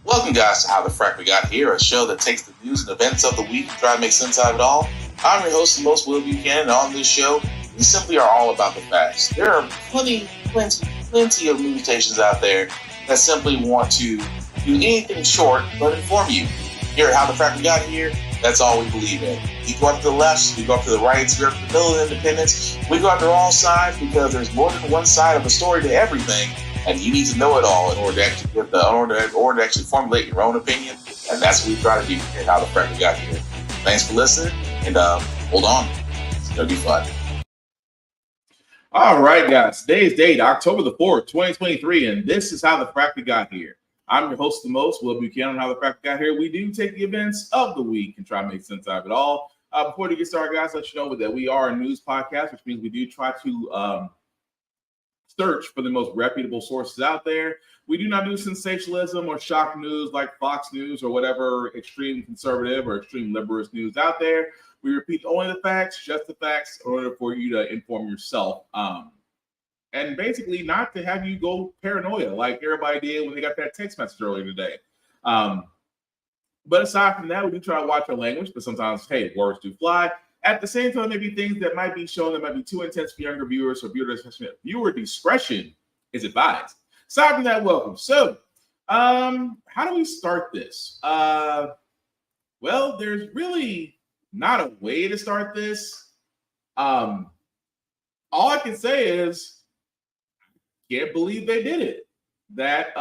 Welcome, guys, to How the Frack We Got Here, a show that takes the news and events of the week and try to make sense out of it all. I'm your host, the most Will Buchanan, and on this show, we simply are all about the facts. There are plenty of news stations out there that simply want to do anything short but inform you. Here at How the Frack We Got Here, that's all we believe in. We go up to the left, we go up to the right, we go up to the middle of independence. We go up to all sides because there's more than one side of a story to everything. And you need to know it all in order to actually formulate your own opinion. And that's what we try to do here at How the Frack We Got Here. Thanks for listening, and hold on. It's going to be fun. All right, guys. Today's date, October the 4th, 2023, and this is How the Frack We Got Here. I'm your host, the most, Will Buchanan. How the Frack We Got Here. We do take the events of the week and try to make sense out of it all. Before we get started, guys, let you know that we are a news podcast, which means we do try to search for the most reputable sources out there. We do not do sensationalism or shock news like Fox News or whatever extreme conservative or extreme liberalist news out there. We repeat only the facts, just the facts, in order for you to inform yourself. And basically not to have you go paranoia like everybody did when they got that text message earlier today. But aside from that, we do try to watch our language, but sometimes, hey, words do fly. At the same time, maybe things that might be shown that might be too intense for younger viewers, so viewer discretion is advised. Aside from that, welcome. So, how do we start this? Well, there's really not a way to start this. All I can say is, can't believe they did it. That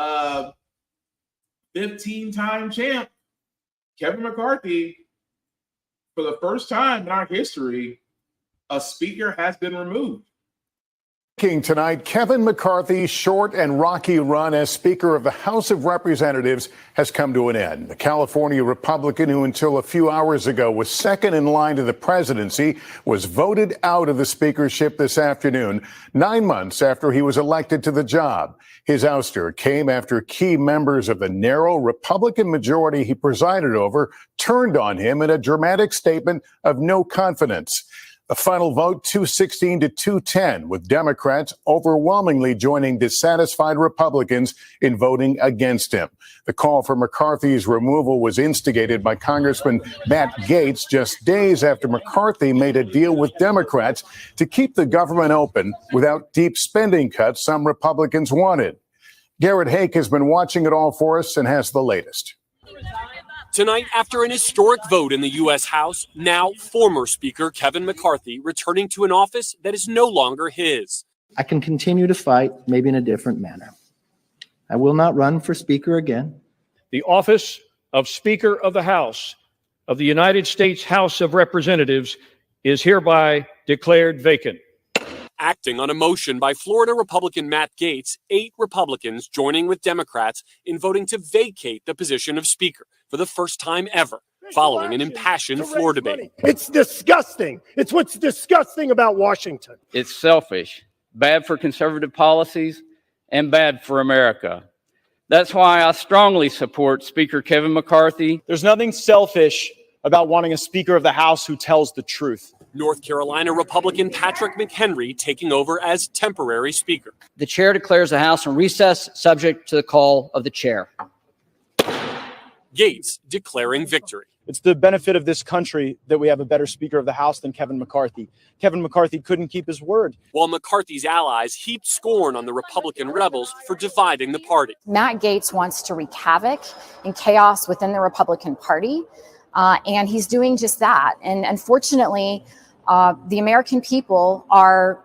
15-time champ, Kevin McCarthy, for the first time in our history, a speaker has been removed. Tonight, Kevin McCarthy's short and rocky run as Speaker of the House of Representatives has come to an end. The California Republican, who until a few hours ago was second in line to the presidency, was voted out of the speakership this afternoon, 9 months after he was elected to the job. His ouster came after key members of the narrow Republican majority he presided over turned on him in a dramatic statement of no confidence. The final vote, 216 to 210, with Democrats overwhelmingly joining dissatisfied Republicans in voting against him. The call for McCarthy's removal was instigated by Congressman Matt Gaetz just days after McCarthy made a deal with Democrats to keep the government open without deep spending cuts some Republicans wanted. Garrett Hake has been watching it all for us and has the latest. Tonight, after an historic vote in the U.S. House, now former Speaker Kevin McCarthy returning to an office that is no longer his. I can continue to fight, maybe in a different manner. I will not run for Speaker again. The office of Speaker of the House of the United States House of Representatives is hereby declared vacant. Acting on a motion by Florida Republican Matt Gaetz, 8 Republicans joining with Democrats in voting to vacate the position of Speaker for the first time ever, following an impassioned floor debate. It's disgusting. It's what's disgusting about Washington. It's selfish, bad for conservative policies, and bad for America. That's why I strongly support Speaker Kevin McCarthy. There's nothing selfish about wanting a Speaker of the House who tells the truth. North Carolina Republican Patrick McHenry taking over as temporary Speaker. The chair declares the House in recess, subject to the call of the chair. Gaetz declaring victory. It's the benefit of this country that we have a better Speaker of the House than Kevin McCarthy. Kevin McCarthy couldn't keep his word. While McCarthy's allies heaped scorn on the Republican rebels for dividing the party. Matt Gaetz wants to wreak havoc and chaos within the Republican Party. And he's doing just that. And unfortunately, the American people are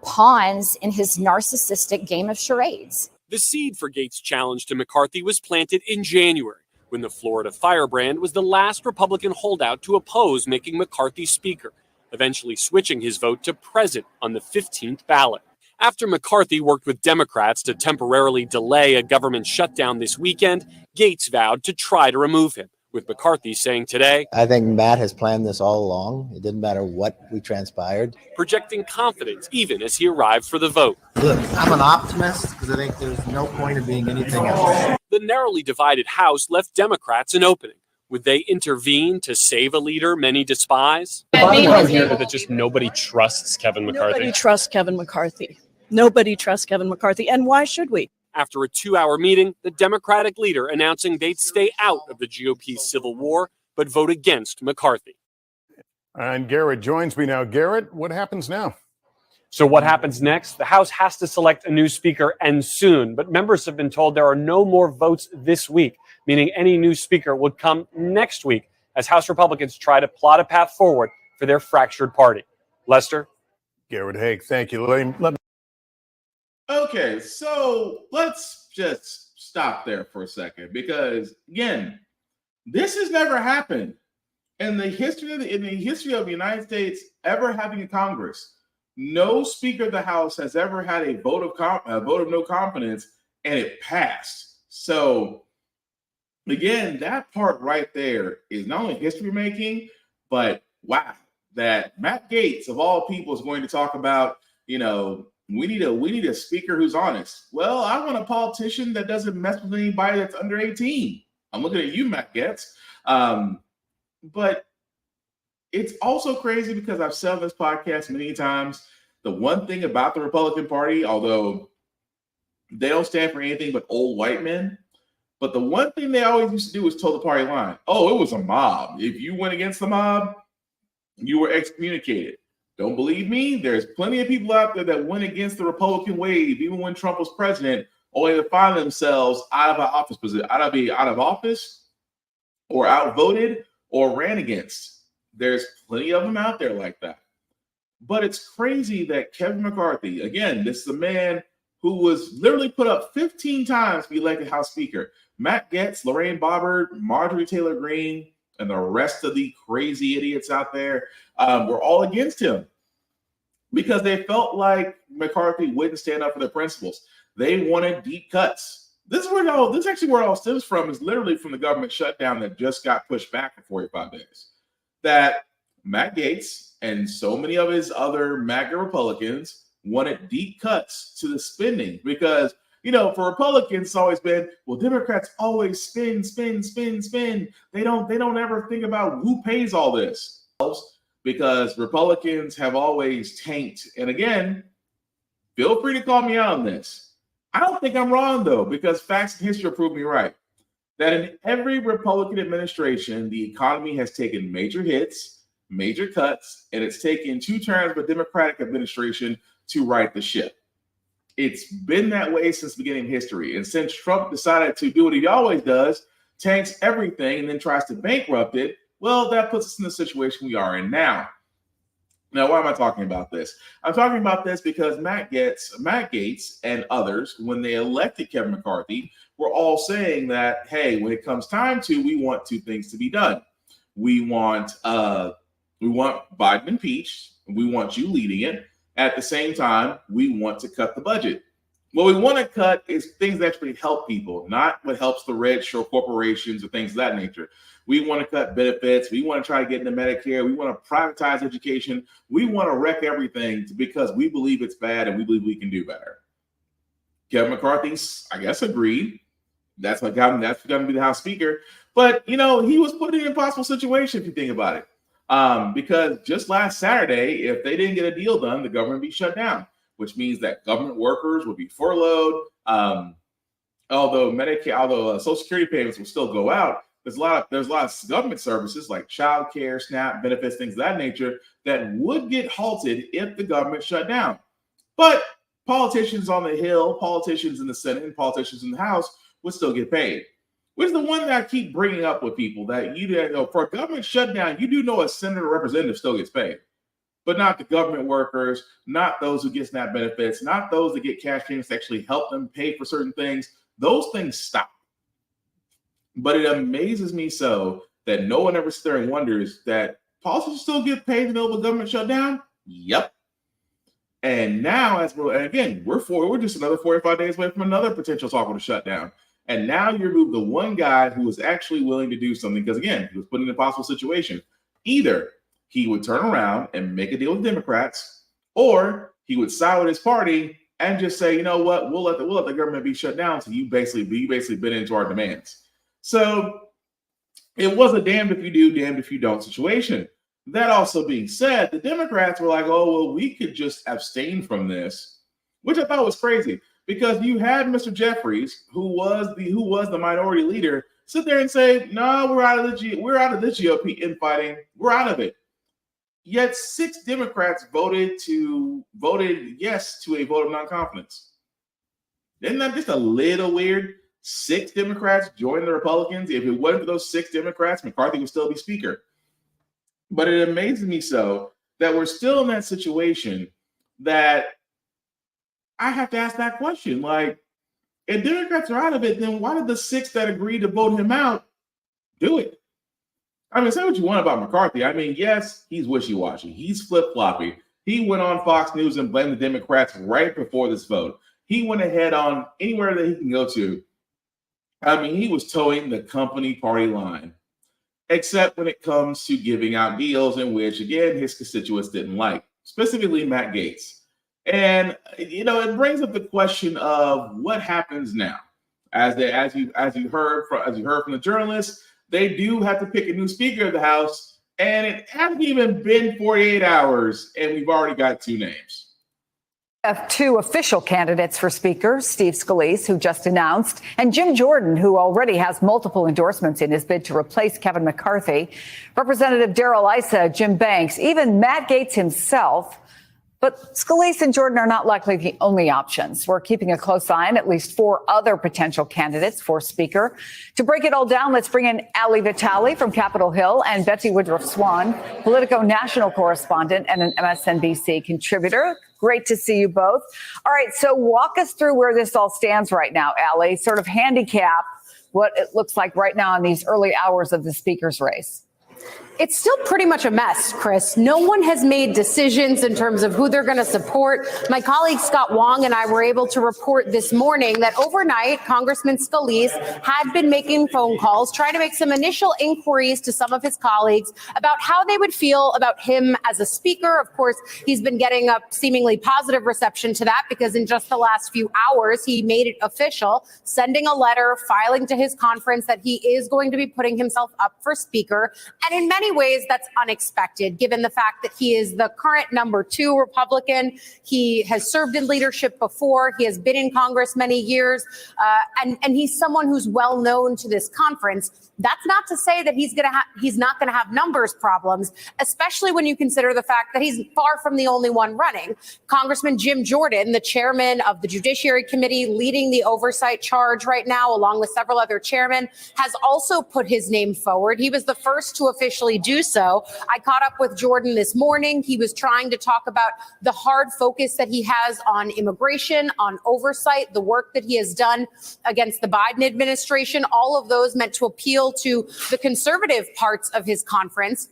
pawns in his narcissistic game of charades. The seed for Gaetz' challenge to McCarthy was planted in January, when the Florida firebrand was the last Republican holdout to oppose making McCarthy Speaker, eventually switching his vote to present on the 15th ballot. After McCarthy worked with Democrats to temporarily delay a government shutdown this weekend, Gaetz vowed to try to remove him, with McCarthy saying today, I think Matt has planned this all along. It didn't matter what we transpired. Projecting confidence even as he arrived for the vote. Look, I'm an optimist because I think there's no point in being anything else. The narrowly divided House left Democrats an opening. Would they intervene to save a leader many despise? That just nobody trusts Kevin McCarthy. Nobody trusts Kevin McCarthy. Nobody trusts Kevin McCarthy. And why should we? after a 2-hour meeting, the Democratic leader announcing they'd stay out of the GOP's civil war, but vote against McCarthy. And Garrett joins me now. Garrett, what happens now? So what happens next? The House has to select a new speaker, and soon. But members have been told there are no more votes this week, meaning any new speaker would come next week as House Republicans try to plot a path forward for their fractured party. Lester? Garrett Haig, thank you. Okay, so let's just stop there for a second because, again, this has never happened in the history of the United States ever having a Congress. No Speaker of the House has ever had a vote of no confidence, and it passed. So, again, that part right there is not only history making, but wow, that Matt Gaetz of all people is going to talk about, we need a speaker who's honest. Well, I want a politician that doesn't mess with anybody that's under 18. I'm looking at you, Matt Gaetz. But it's also crazy because I've said on this podcast many times, the one thing about the Republican Party, although they don't stand for anything but old white men, but the one thing they always used to do was toe the party line. Oh, it was a mob. If you went against the mob, you were excommunicated. Don't believe me? There's plenty of people out there that went against the Republican wave, even when Trump was president, only to find themselves out of office, or outvoted, or ran against. There's plenty of them out there like that. But it's crazy that Kevin McCarthy, again, this is a man who was literally put up 15 times to be elected House Speaker. Matt Gaetz, Lorraine Bobbert, Marjorie Taylor Greene, and the rest of the crazy idiots out there were all against him because they felt like McCarthy wouldn't stand up for their principles. They wanted deep cuts. This is actually where it all stems from, is literally from the government shutdown that just got pushed back for 45 days. That Matt Gaetz and so many of his other MAGA Republicans wanted deep cuts to the spending because, for Republicans, it's always been, well, Democrats always spend. They don't ever think about who pays all this, because Republicans have always tanked. And again, feel free to call me out on this. I don't think I'm wrong, though, because facts and history prove me right. That in every Republican administration, the economy has taken major hits, major cuts, and it's taken 2 terms of a Democratic administration to right the ship. It's been that way since the beginning of history. And since Trump decided to do what he always does, tanks everything and then tries to bankrupt it, well, that puts us in the situation we are in now. Now, why am I talking about this? I'm talking about this because Matt Gaetz and others, when they elected Kevin McCarthy, were all saying that, hey, when it comes time to, we want 2 things to be done. We want Biden impeached. We want you leading it. At the same time, we want to cut the budget. What we want to cut is things that actually help people, not what helps the rich or corporations or things of that nature. We want to cut benefits. We want to try to get into Medicare. We want to privatize education. We want to wreck everything because we believe it's bad and we believe we can do better. Kevin McCarthy, I guess, agreed. That's going to be the House Speaker. But, he was put in an impossible situation if you think about it. Because just last Saturday, if they didn't get a deal done, the government would be shut down, which means that government workers would be furloughed. Although Social Security payments will still go out, there's a lot of government services like childcare, SNAP, benefits, things of that nature that would get halted if the government shut down. But politicians on the Hill, politicians in the Senate, and politicians in the House would still get paid. Which is the one that I keep bringing up with people, that for a government shutdown, you do know a senator or representative still gets paid, but not the government workers, not those who get SNAP benefits, not those that get cash payments to actually help them pay for certain things. Those things stop. But it amazes me so that no one ever sits there and wonders that politicians still get paid in the middle of a government shutdown. Yep. And now, we're just another 45 days away from another potential talk of a shutdown. And now you remove the one guy who was actually willing to do something because, again, he was put in an impossible situation. Either he would turn around and make a deal with Democrats, or he would side with his party and just say, you know what, we'll let the government be shut down so you basically bit into our demands. So it was a damned if you do, damned if you don't situation. That also being said, the Democrats were like, oh, well, we could just abstain from this, which I thought was crazy. because you had Mr. Jeffries, who was the minority leader, sit there and say, "No, we're out of the GOP infighting. We're out of it." Yet 6 Democrats voted yes to a vote of non-confidence. Isn't that just a little weird? 6 Democrats joined the Republicans. If it wasn't for those 6 Democrats, McCarthy would still be Speaker. But it amazes me so that we're still in that situation that I have to ask that question. Like, if Democrats are out of it, then why did the 6 that agreed to vote him out do it? I mean, say what you want about McCarthy. I mean, yes, he's wishy-washy. He's flip-floppy. He went on Fox News and blamed the Democrats right before this vote. He went ahead on anywhere that he can go to. I mean, he was towing the company party line, except when it comes to giving out deals in which, again, his constituents didn't like, specifically Matt Gaetz. And, it brings up the question of what happens now. As you heard from the journalists, they do have to pick a new Speaker of the House, and it hasn't even been 48 hours, and we've already got 2 names. Have 2 official candidates for Speaker, Steve Scalise, who just announced, and Jim Jordan, who already has multiple endorsements in his bid to replace Kevin McCarthy, Representative Darrell Issa, Jim Banks, even Matt Gaetz himself. But Scalise and Jordan are not likely the only options. We're keeping a close eye on at least 4 other potential candidates for Speaker. To break it all down, let's bring in Ali Vitale from Capitol Hill and Betsy Woodruff-Swan, Politico national correspondent and an MSNBC contributor. Great to see you both. All right, so walk us through where this all stands right now, Ali. Sort of handicap what it looks like right now in these early hours of the Speaker's race. It's still pretty much a mess, Chris. No one has made decisions in terms of who they're going to support. My colleague Scott Wong and I were able to report this morning that overnight, Congressman Scalise had been making phone calls, trying to make some initial inquiries to some of his colleagues about how they would feel about him as a speaker. Of course, he's been getting a seemingly positive reception to that because in just the last few hours, he made it official, sending a letter, filing to his conference that he is going to be putting himself up for speaker. And in many ways, that's unexpected, given the fact that he is the current number 2 Republican. He has served in leadership before. He has been in Congress many years, and he's someone who's well known to this conference. That's not to say that he's not going to have numbers problems, especially when you consider the fact that he's far from the only one running. Congressman Jim Jordan, the chairman of the Judiciary Committee, leading the oversight charge right now, along with several other chairmen, has also put his name forward. He was the first to officially do so. I caught up with Jordan this morning. He was trying to talk about the hard focus that he has on immigration, on oversight, the work that he has done against the Biden administration, all of those meant to appeal to the conservative parts of his conference.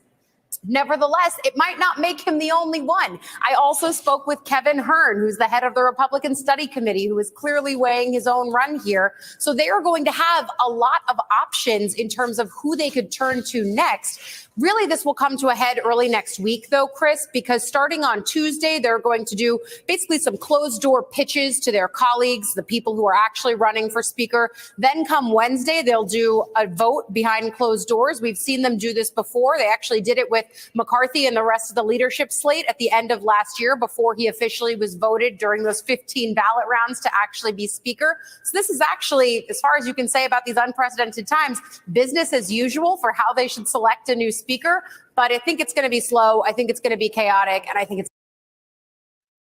Nevertheless, it might not make him the only one. I also spoke with Kevin Hern, who's the head of the Republican Study Committee, who is clearly weighing his own run here. So they are going to have a lot of options in terms of who they could turn to next. Really, this will come to a head early next week, though, Chris, because starting on Tuesday, they're going to do basically some closed door pitches to their colleagues, the people who are actually running for speaker. Then come Wednesday, they'll do a vote behind closed doors. We've seen them do this before. They actually did it with McCarthy and the rest of the leadership slate at the end of last year before he officially was voted during those 15 ballot rounds to actually be speaker. So this is actually, as far as you can say about these unprecedented times, business as usual for how they should select a new speaker. But I think it's going to be slow. I think it's going to be chaotic. And I think it's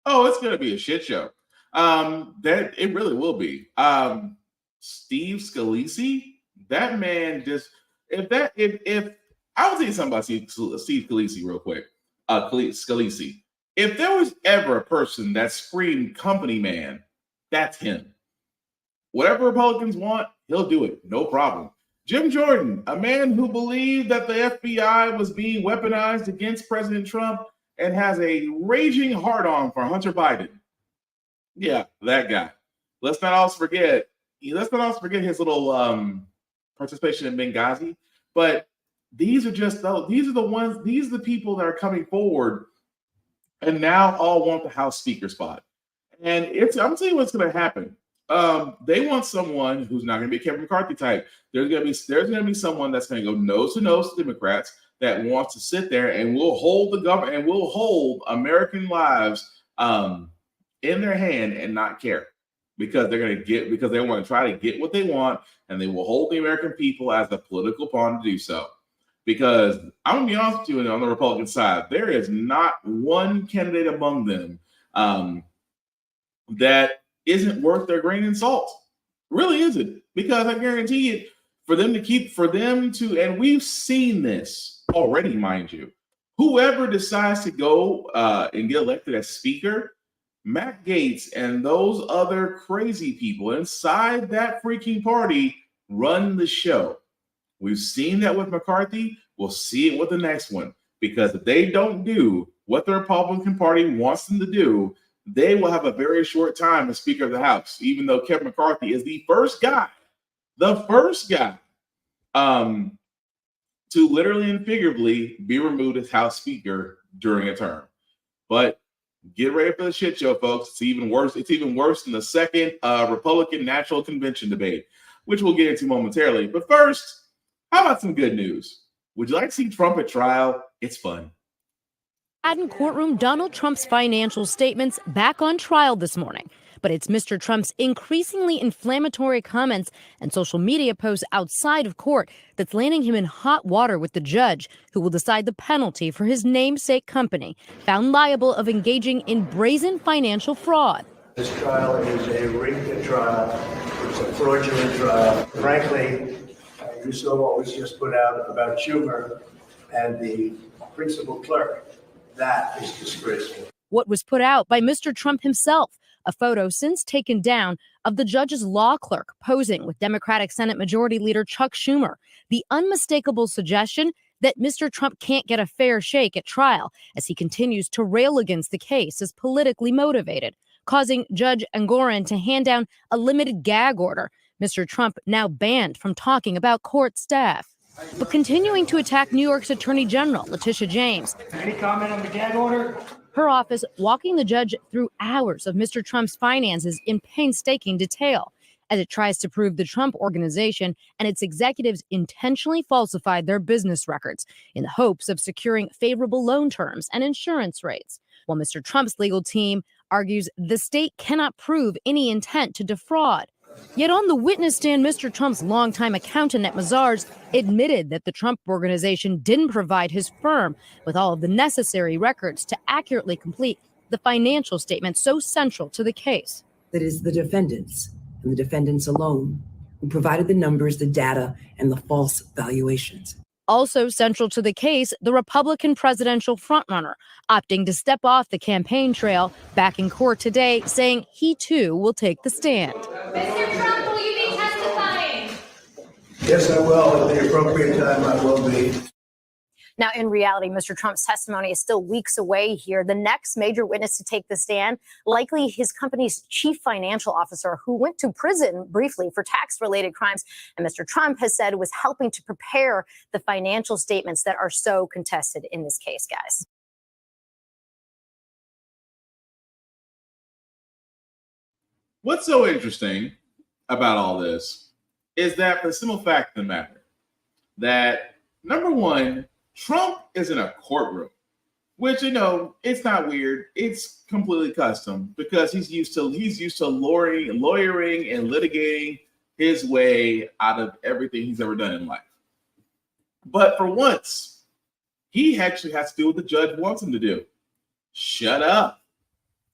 going to be a shit show. That it really will be. Steve Scalise, that man just, if I will tell you something about Steve Scalise real quick. Scalise. If there was ever a person that screamed company man, that's him. Whatever Republicans want, he'll do it. No problem. Jim Jordan, a man who believed that the FBI was being weaponized against President Trump and has a raging hard-on for Hunter Biden. Yeah, that guy. Let's not also forget his little participation in Benghazi. But these are the people that are coming forward and now all want the House Speaker spot. And I'm telling you what's going to happen. They want someone who's not going to be a Kevin McCarthy type. There's going to be someone that's going to go nose to nose to Democrats that wants to sit there and will hold the government and will hold American lives in their hand and not care. because because they want to try to get what they want, and they will hold the American people as a political pawn to do so. Because I'm going to be honest with you, on the Republican side, there is not one candidate among them that isn't worth their grain of salt. Really isn't. Because I guarantee it, and we've seen this already, mind you. Whoever decides to go and get elected as speaker, Matt Gaetz and those other crazy people inside that freaking party run the show. We've seen that with McCarthy. We'll see it with the next one. Because if they don't do what the Republican Party wants them to do, they will have a very short time as Speaker of the House, even though Kevin McCarthy is the first guy to literally and figuratively be removed as House Speaker during a term. But get ready for the shit show, folks. It's even worse. It's even worse than the second Republican National Convention debate, which we'll get into momentarily. But first, how about some good news? Would you like to see Trump at trial? It's fun. Manhattan courtroom, Donald Trump's financial statements back on trial this morning. But it's Mr. Trump's increasingly inflammatory comments and social media posts outside of court that's landing him in hot water with the judge who will decide the penalty for his namesake company, found liable of engaging in brazen financial fraud. This trial is a rigged trial. It's a fraudulent trial. Frankly, you saw what was just put out about Schumer and the principal clerk. That is disgraceful. What was put out by Mr. Trump himself, a photo since taken down of the judge's law clerk posing with Democratic Senate Majority Leader Chuck Schumer, the unmistakable suggestion that Mr. Trump can't get a fair shake at trial as he continues to rail against the case as politically motivated, causing Judge Engoron to hand down a limited gag order. Mr. Trump now banned from talking about court staff, but continuing to attack New York's Attorney General, Letitia James. Any comment on the gag order? Her office walking the judge through hours of Mr. Trump's finances in painstaking detail as it tries to prove the Trump Organization and its executives intentionally falsified their business records in the hopes of securing favorable loan terms and insurance rates, while Mr. Trump's legal team argues the state cannot prove any intent to defraud. Yet on the witness stand, Mr. Trump's longtime accountant at Mazars admitted that the Trump Organization didn't provide his firm with all of the necessary records to accurately complete the financial statements so central to the case. That is the defendants, and the defendants alone, who provided the numbers, the data, and the false valuations. Also central to the case, the Republican presidential frontrunner opting to step off the campaign trail back in court today, saying he too will take the stand. Mr. Trump, will you be testifying? Yes, I will. At the appropriate time, I will be. Now, in reality, Mr. Trump's testimony is still weeks away here. The next major witness to take the stand, likely his company's chief financial officer, who went to prison briefly for tax-related crimes. And Mr. Trump has said was helping to prepare the financial statements that are so contested in this case, guys. What's so interesting about all this is that the simple fact of the matter that, number one, Trump is in a courtroom, which, you know, it's not weird. It's completely custom because he's used to lawyering and litigating his way out of everything he's ever done in life. But for once, he actually has to do what the judge wants him to do. Shut up.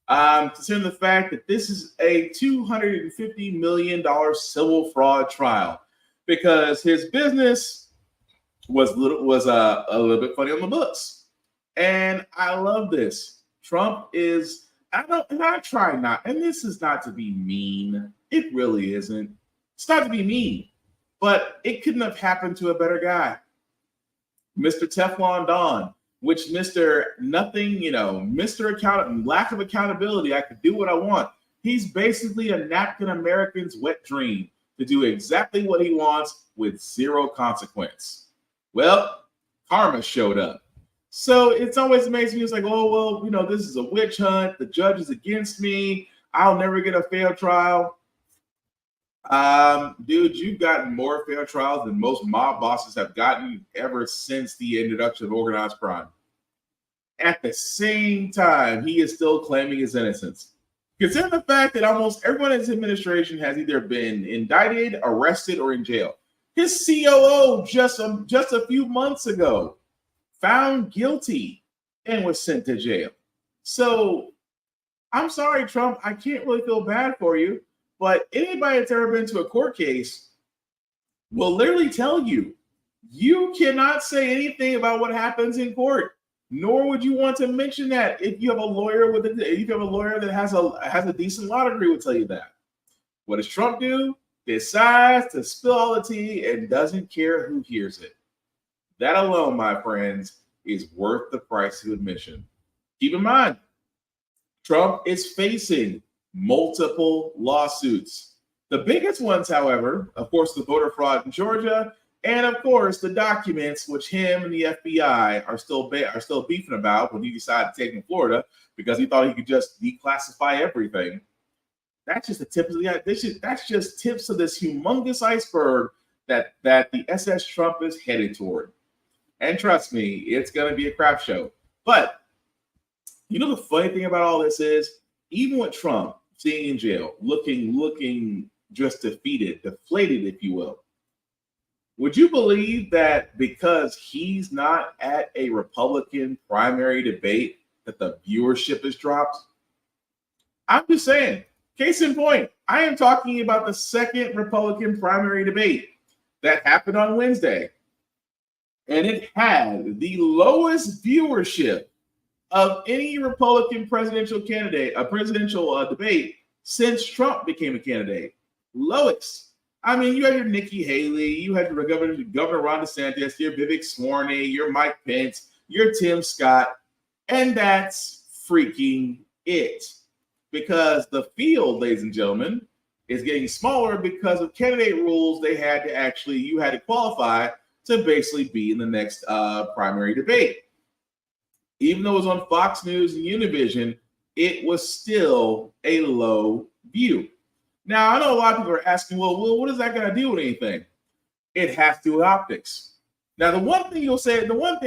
Considering the fact that this is a $250 million civil fraud trial because his business was a little bit funny on the books. And I love this. Trump is, I try not, and this is not to be mean. It really isn't. It's not to be mean, but it couldn't have happened to a better guy. Mr. Teflon Don, which Mr. Nothing, Mr. Lack of accountability, I could do what I want. He's basically a napkin American's wet dream to do exactly what he wants with zero consequence. Well, karma showed up. So it's always amazing. It's like, oh, well, this is a witch hunt. The judge is against me. I'll never get a fair trial. Dude, you've gotten more fair trials than most mob bosses have gotten ever since the introduction of organized crime. At the same time, he is still claiming his innocence. Consider the fact that almost everyone in his administration has either been indicted, arrested, or in jail. His COO just a few months ago found guilty and was sent to jail. So I'm sorry, Trump, I can't really feel bad for you, but anybody that's ever been to a court case will literally tell you, you cannot say anything about what happens in court. Nor would you want to mention that if you have a lawyer that has a decent law degree will tell you that. What does Trump do? Decides to spill all the tea and doesn't care who hears it. That alone, my friends, is worth the price of admission. Keep in mind, Trump is facing multiple lawsuits. The biggest ones, however, of course, the voter fraud in Georgia, and of course, the documents which him and the FBI are still beefing about when he decided to take them to Florida because he thought he could just declassify everything. That's just the tip of the that's just tips of this humongous iceberg that the SS Trump is headed toward. And trust me, it's going to be a crap show. But you know the funny thing about all this is, even with Trump sitting in jail, looking just defeated, deflated, if you will. Would you believe that because he's not at a Republican primary debate that the viewership has dropped? I'm just saying, case in point, I am talking about the second Republican primary debate that happened on Wednesday. And it had the lowest viewership of any Republican presidential debate since Trump became a candidate. Lowest. I mean, you had your Nikki Haley, you had your Governor Ron DeSantis, your Vivek Swarney, your Mike Pence, your Tim Scott, and that's freaking it. Because the field, ladies and gentlemen, is getting smaller because of candidate rules. You had to qualify to basically be in the next primary debate. Even though it was on Fox News and Univision, it was still a low view. Now, I know a lot of people are asking, well, what is that going to do with anything? It has to do with optics. Now, the one thing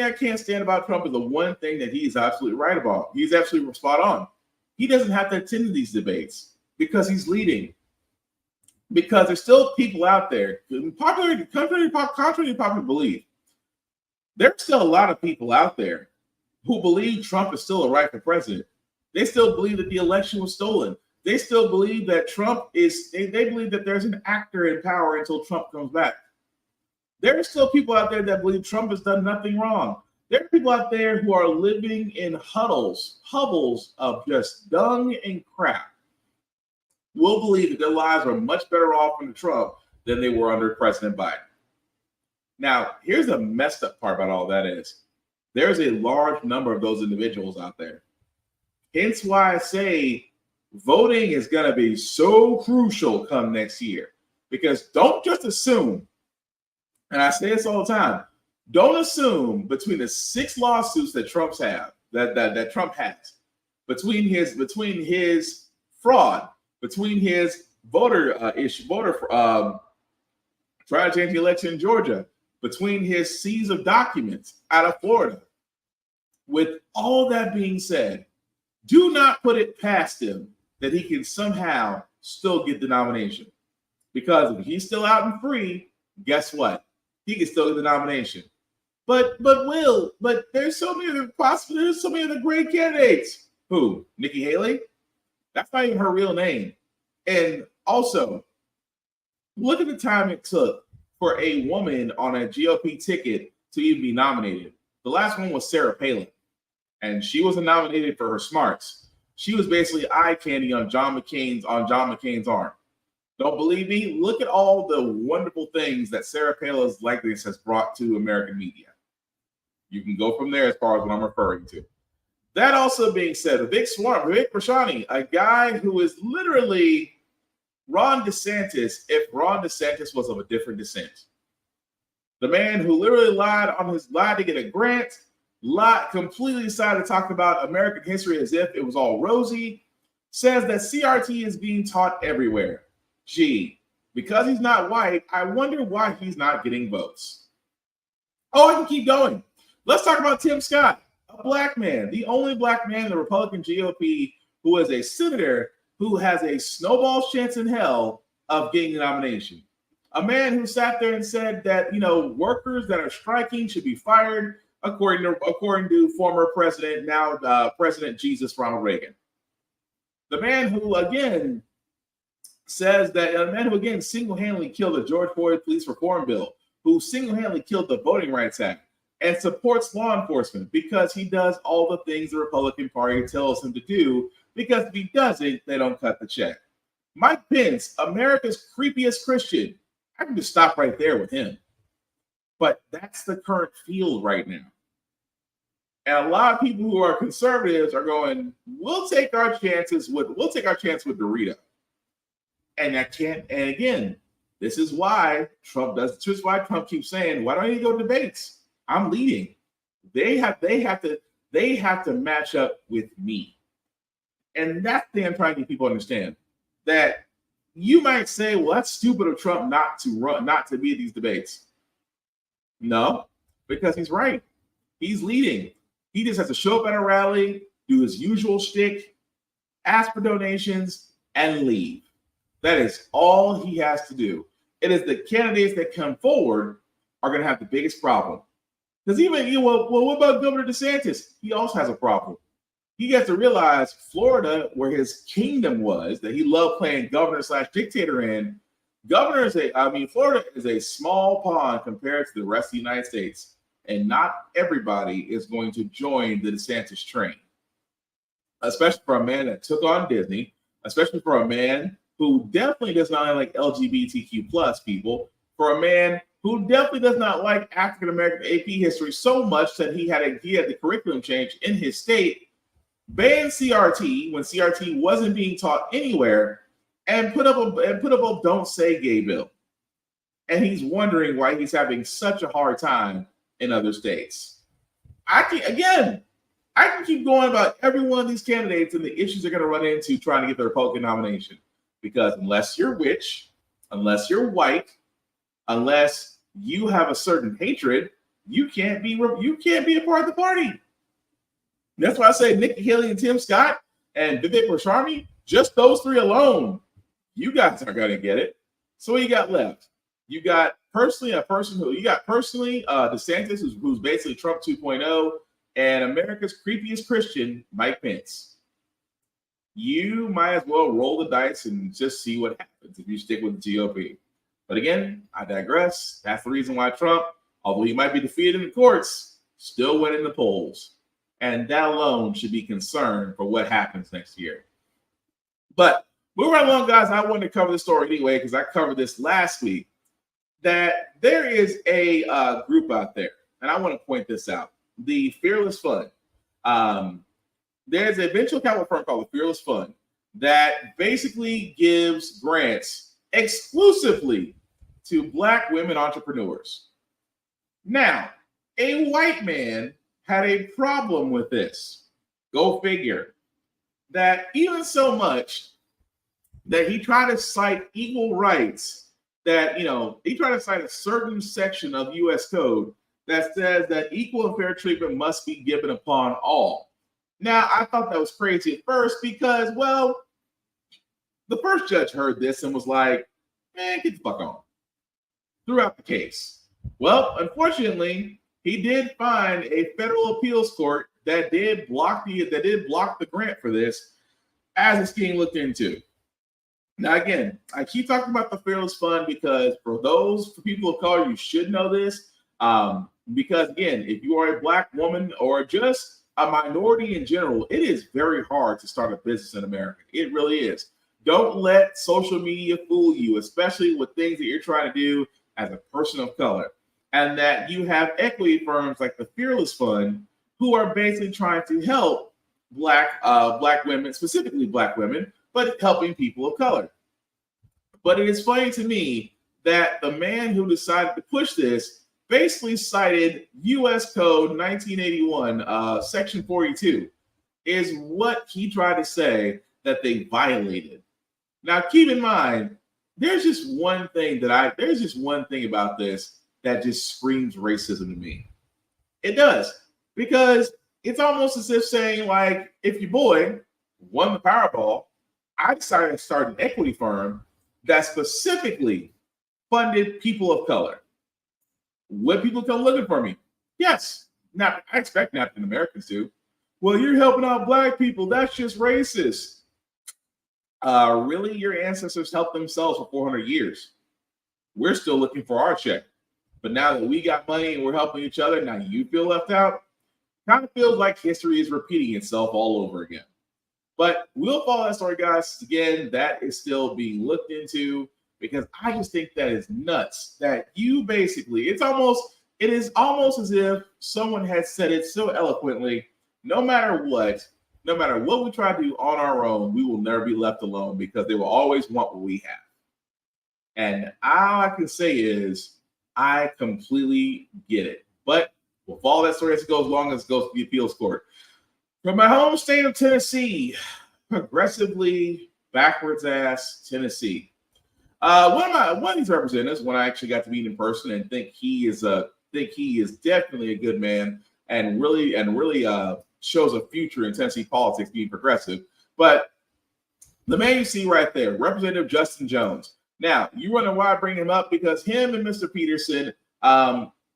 I can't stand about Trump is the one thing that he's absolutely right about. He's absolutely spot on. He doesn't have to attend these debates because he's leading. Because there's still people out there, contrary to popular belief, there's still a lot of people out there who believe Trump is still a rightful president. They still believe that the election was stolen. They still believe that they believe that there's an actor in power until Trump comes back. There are still people out there that believe Trump has done nothing wrong. There are people out there who are living in hovels of just dung and crap. Will believe that their lives are much better off under Trump than they were under President Biden. Now, here's the messed up part about all that is, there's a large number of those individuals out there. Hence why I say voting is going to be so crucial come next year. Because don't just assume, and I say this all the time, don't assume between the 6 lawsuits that Trump has, between his fraud, between his trying to change the election in Georgia, between his seize of documents out of Florida. With all that being said, do not put it past him that he can somehow still get the nomination. Because if he's still out and free, guess what? He can still get the nomination. But there's so many other great candidates. Who? Nikki Haley? That's not even her real name. And also, look at the time it took for a woman on a GOP ticket to even be nominated. The last one was Sarah Palin, and she wasn't nominated for her smarts. She was basically eye candy on John McCain's arm. Don't believe me? Look at all the wonderful things that Sarah Palin's likeness has brought to American media. You can go from there as far as what I'm referring to. That also being said, Vivek Prashani, a guy who is literally Ron DeSantis if Ron DeSantis was of a different descent. The man who literally lied to get a grant, completely decided to talk about American history as if it was all rosy, says that CRT is being taught everywhere. Gee, because he's not white, I wonder why he's not getting votes. Oh, I can keep going. Let's talk about Tim Scott, a black man, the only black man in the Republican GOP who is a senator who has a snowball's chance in hell of getting the nomination. A man who sat there and said that, workers that are striking should be fired, according to former president, now President Jesus Ronald Reagan. The man who, again, says that a man who, again, single-handedly killed the George Floyd police reform bill, who single-handedly killed the Voting Rights Act, and supports law enforcement because he does all the things the Republican Party tells him to do, because if he doesn't, they don't cut the check. Mike Pence, America's creepiest Christian. I can just stop right there with him. But that's the current field right now. And a lot of people who are conservatives are going, we'll take our chance with Dorito. And again, this is why Trump keeps saying, why don't you go to debates? I'm leading. They have to match up with me. And that's the thing I'm trying to get people to understand. That you might say, well, that's stupid of Trump not to be at these debates. No, because he's right. He's leading. He just has to show up at a rally, do his usual shtick, ask for donations, and leave. That is all he has to do. It is the candidates that come forward are going to have the biggest problem. Because what about Governor DeSantis? He also has a problem. He has to realize Florida, where his kingdom was, that he loved playing governor/dictator in. Florida is a small pond compared to the rest of the United States. And not everybody is going to join the DeSantis train. Especially for a man that took on Disney, especially for a man who definitely does not like LGBTQ plus people, for a man who definitely does not like African American AP history so much that he had the curriculum change in his state, banned CRT when CRT wasn't being taught anywhere, and put up a "Don't Say Gay" bill. And he's wondering why he's having such a hard time in other states. I can keep going about every one of these candidates and the issues they're going to run into trying to get the Republican nomination. Because unless you're rich, unless you're white, unless you have a certain hatred, you can't be a part of the party. That's why I say Nikki Haley and Tim Scott and Vivek Ramaswamy, just those three alone, you guys aren't going to get it. So what you got left? You got DeSantis, who's basically Trump 2.0, and America's creepiest Christian, Mike Pence. You might as well roll the dice and just see what happens if you stick with the GOP. But again, I digress. That's the reason why Trump, although he might be defeated in the courts, still went in the polls. And that alone should be concern for what happens next year. But moving right along, guys, I wanted to cover this story anyway because I covered this last week, that there is a group out there, and I want to point this out, the Fearless Fund. There's a venture capital firm called the Fearless Fund that basically gives grants exclusively to Black women entrepreneurs. Now, a white man had a problem with this. Go figure. That even so much that he tried to cite equal rights, that, he tried to cite a certain section of U.S. Code that says that equal and fair treatment must be given upon all. Now, I thought that was crazy at first because, well, the first judge heard this and was like, man, get the fuck on. Threw out the case. Well, unfortunately, he did find a federal appeals court that did block the grant for this as it's being looked into. Now, again, I keep talking about the Fearless Fund because for people of color, you should know this. Because, again, if you are a Black woman or just a minority in general, it is very hard to start a business in America. It really is. Don't let social media fool you, especially with things that you're trying to do as a person of color. And that you have equity firms like the Fearless Fund who are basically trying to help Black women, specifically Black women, but helping people of color. But it is funny to me that the man who decided to push this basically cited U.S. Code 1981, Section 42, is what he tried to say that they violated. Now, keep in mind, there's just one thing about this that just screams racism to me. It does, because it's almost as if saying, like, if your boy won the Powerball, I decided to start an equity firm that specifically funded people of color. Would people come looking for me? Yes. Now, I expect African Americans to. Well, you're helping out Black people. That's just racist. Really, your ancestors helped themselves for 400 years. We're still looking for our check. But now that we got money and we're helping each other, now you feel left out. Kind of feels like history is repeating itself all over again. But we'll follow that story, guys. Again, that is still being looked into because I just think that is nuts. That you basically, it is almost as if someone had said it so eloquently. No matter what we try to do on our own, we will never be left alone because they will always want what we have. And all I can say is I completely get it. But we'll follow that story as it goes, as long as it goes to the appeals court. From my home state of Tennessee, progressively backwards ass Tennessee. One of these representatives, when I actually got to meet in person, and think he is definitely a good man and really shows a future in Tennessee politics being progressive. But the man you see right there, Representative Justin Jones. Now, you wonder why I bring him up, because him and Mr. Peterson,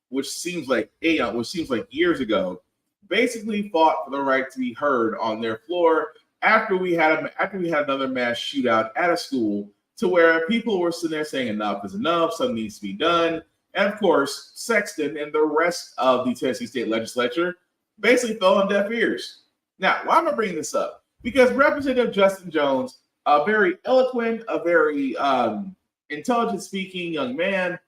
which seems like years ago, basically fought for the right to be heard on their floor after we had another mass shootout at a school, to where people were sitting there saying enough is enough, something needs to be done. And of course, Sexton and the rest of the Tennessee State Legislature basically fell on deaf ears. Now, why am I bringing this up? Because Representative Justin Jones, a very eloquent, a very intelligent speaking young man,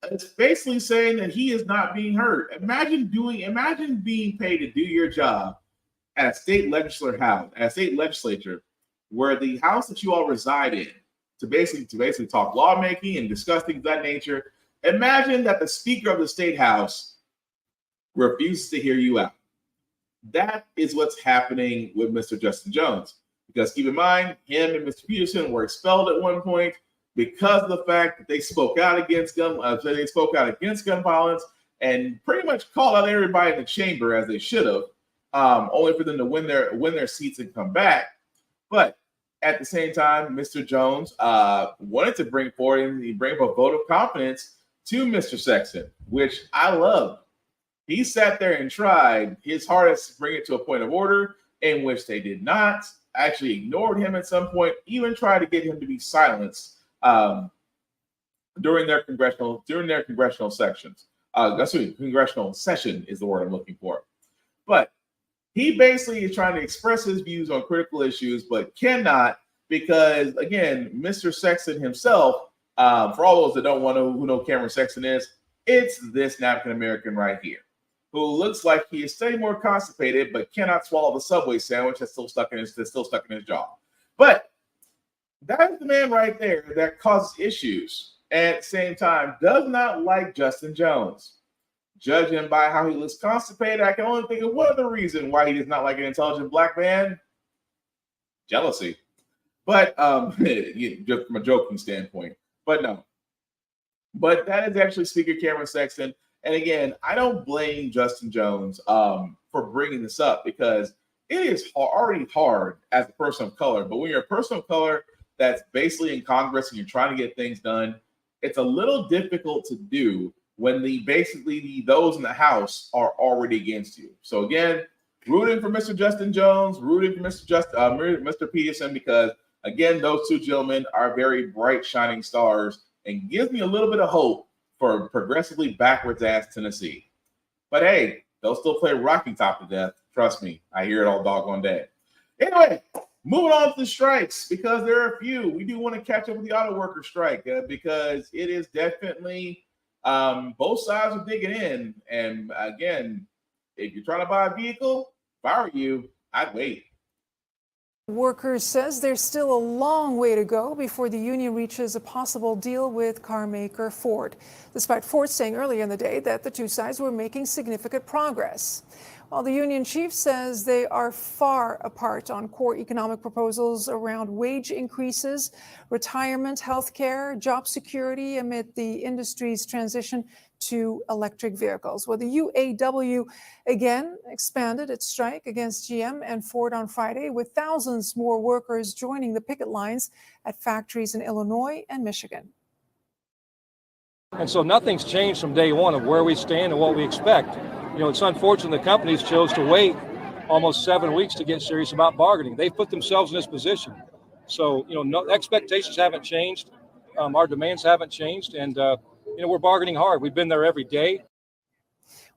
is basically saying that he is not being heard. Imagine being paid to do your job at a state legislature, where the house that you all reside in, to basically talk lawmaking and discuss things of that nature. Imagine that the Speaker of the State House refuses to hear you out. That is what's happening with Mr. Justin Jones. Because keep in mind, him and Mr. Peterson were expelled at one point because of the fact that they spoke out against gun violence and pretty much called out everybody in the chamber, as they should have, only for them to win their seats and come back. But at the same time, Mr. Jones wanted to bring up a vote of confidence to Mr. Sexton, which I love. He sat there and tried his hardest to bring it to a point of order, in which they did not. Actually ignored him at some point, even tried to get him to be silenced during their congressional sections. Congressional session is the word I'm looking for. But he basically is trying to express his views on critical issues, but cannot, because again, Mr. Sexton himself, for all those that don't who know Cameron Sexton is, it's this African American right here, who looks like he is staying more constipated, but cannot swallow the Subway sandwich that's still stuck in his jaw. But that is the man right there that causes issues, and at the same time does not like Justin Jones. Judging by how he looks constipated, I can only think of one other reason why he does not like an intelligent Black man: jealousy. But just from a joking standpoint. But no. But that is actually Speaker Cameron Sexton. And again, I don't blame Justin Jones for bringing this up, because it is already hard as a person of color. But when you're a person of color that's basically in Congress and you're trying to get things done, it's a little difficult to do when those in the House are already against you. So again, rooting for Mr. Justin Jones, rooting for Mr. Peterson, because again, those two gentlemen are very bright, shining stars, and gives me a little bit of hope for progressively backwards ass Tennessee. But hey, they'll still play Rocky Top to death. Trust me, I hear it all doggone day. Anyway, moving on to the strikes, because there are a few. We do want to catch up with the auto worker strike, because it is definitely both sides are digging in. And again, if you're trying to buy a vehicle, if I were you, I'd wait. Workers says there's still a long way to go before the union reaches a possible deal with car maker Ford, despite Ford saying earlier in the day that the two sides were making significant progress. While the union chief says they are far apart on core economic proposals around wage increases, retirement, healthcare, job security amid the industry's transition to electric vehicles. Well, the UAW again expanded its strike against GM and Ford on Friday, with thousands more workers joining the picket lines at factories in Illinois and Michigan. And so nothing's changed from day one of where we stand and what we expect. It's unfortunate the companies chose to wait almost 7 weeks to get serious about bargaining. They put themselves in this position. So, no expectations haven't changed. Our demands haven't changed. And, we're bargaining hard. We've been there every day.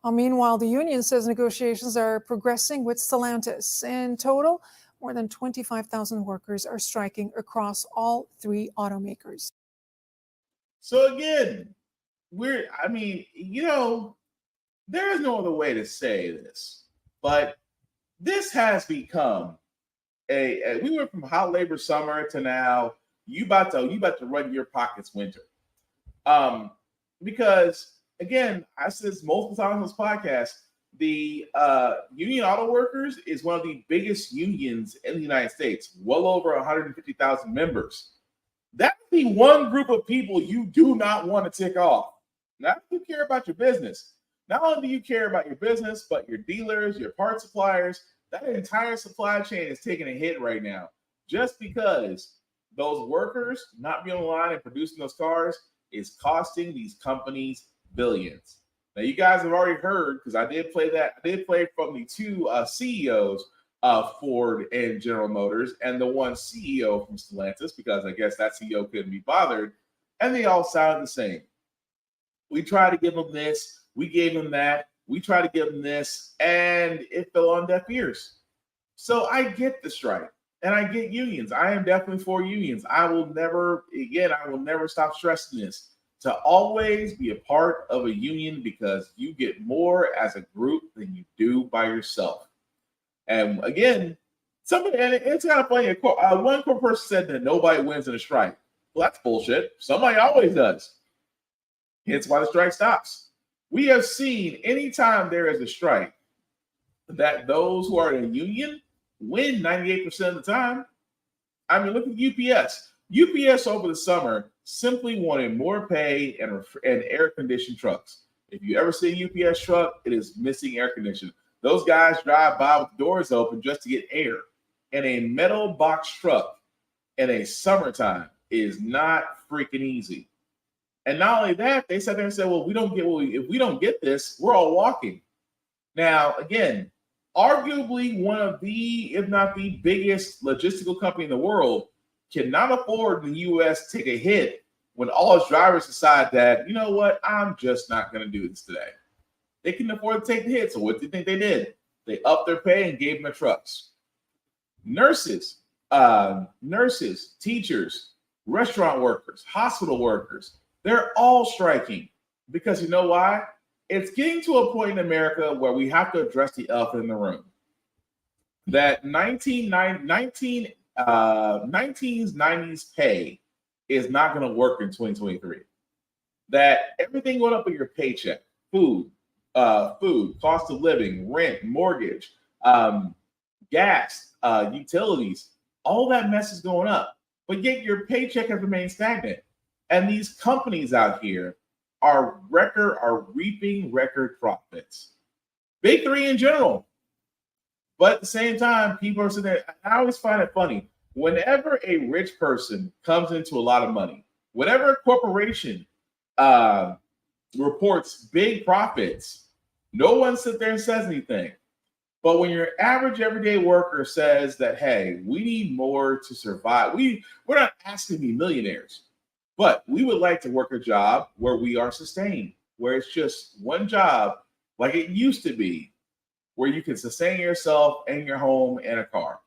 Well, meanwhile, the union says negotiations are progressing with Stellantis. In total, more than 25,000 workers are striking across all three automakers. So again, there is no other way to say this, but this has become we went from hot labor summer to now you about to run your pockets winter. Because again, I said this multiple times on this podcast, the Union Auto Workers is one of the biggest unions in the United States, well over 150,000 members. That's the one group of people you do not want to tick off. Not if you care about your business. Not only do you care about your business, but your dealers, your part suppliers, that entire supply chain is taking a hit right now just because those workers not being on the line and producing those cars is costing these companies billions. Now, you guys have already heard, because I did play from the two CEOs of Ford and General Motors and the one CEO from Stellantis, because I guess that CEO couldn't be bothered, and they all sounded the same. We tried to give them this, we gave them that, we tried to give them this, and it fell on deaf ears. So I get the strike, and I get unions. I am definitely for unions. I will never stop stressing this, to always be a part of a union, because you get more as a group than you do by yourself. And again, it's kind of funny. One person said that nobody wins in a strike. Well, that's bullshit. Somebody always does. Hence why the strike stops. We have seen anytime there is a strike that those who are in a union win 98% of the time. I mean, look at UPS. UPS over the summer simply wanted more pay and air-conditioned trucks. If you ever see a UPS truck, it is missing air conditioning. Those guys drive by with the doors open just to get air. And a metal box truck in a summertime is not freaking easy. And not only that, they sat there and said, well, if we don't get this, we're all walking. Now, again, arguably one of the, if not the biggest logistical company in the world, cannot afford in the U.S. to take a hit when all its drivers decide that, you know what, I'm just not going to do this today. They can afford to take the hit. So what do you think they did? They upped their pay and gave them their trucks. Nurses, teachers, restaurant workers, hospital workers, they're all striking because you know why? It's getting to a point in America where we have to address the elephant in the room. That 1990s pay is not going to work in 2023. That everything going up in your paycheck, food, cost of living, rent, mortgage, gas, utilities, all that mess is going up. But yet your paycheck has remained stagnant. And these companies out here are reaping record profits. Big three in general. But at the same time, people are sitting there. I always find it funny. Whenever a rich person comes into a lot of money, whenever a corporation reports big profits, no one sits there and says anything. But when your average everyday worker says that, hey, we need more to survive, we're not asking to be millionaires, but we would like to work a job where we are sustained, where it's just one job like it used to be, where you can sustain yourself and your home and a car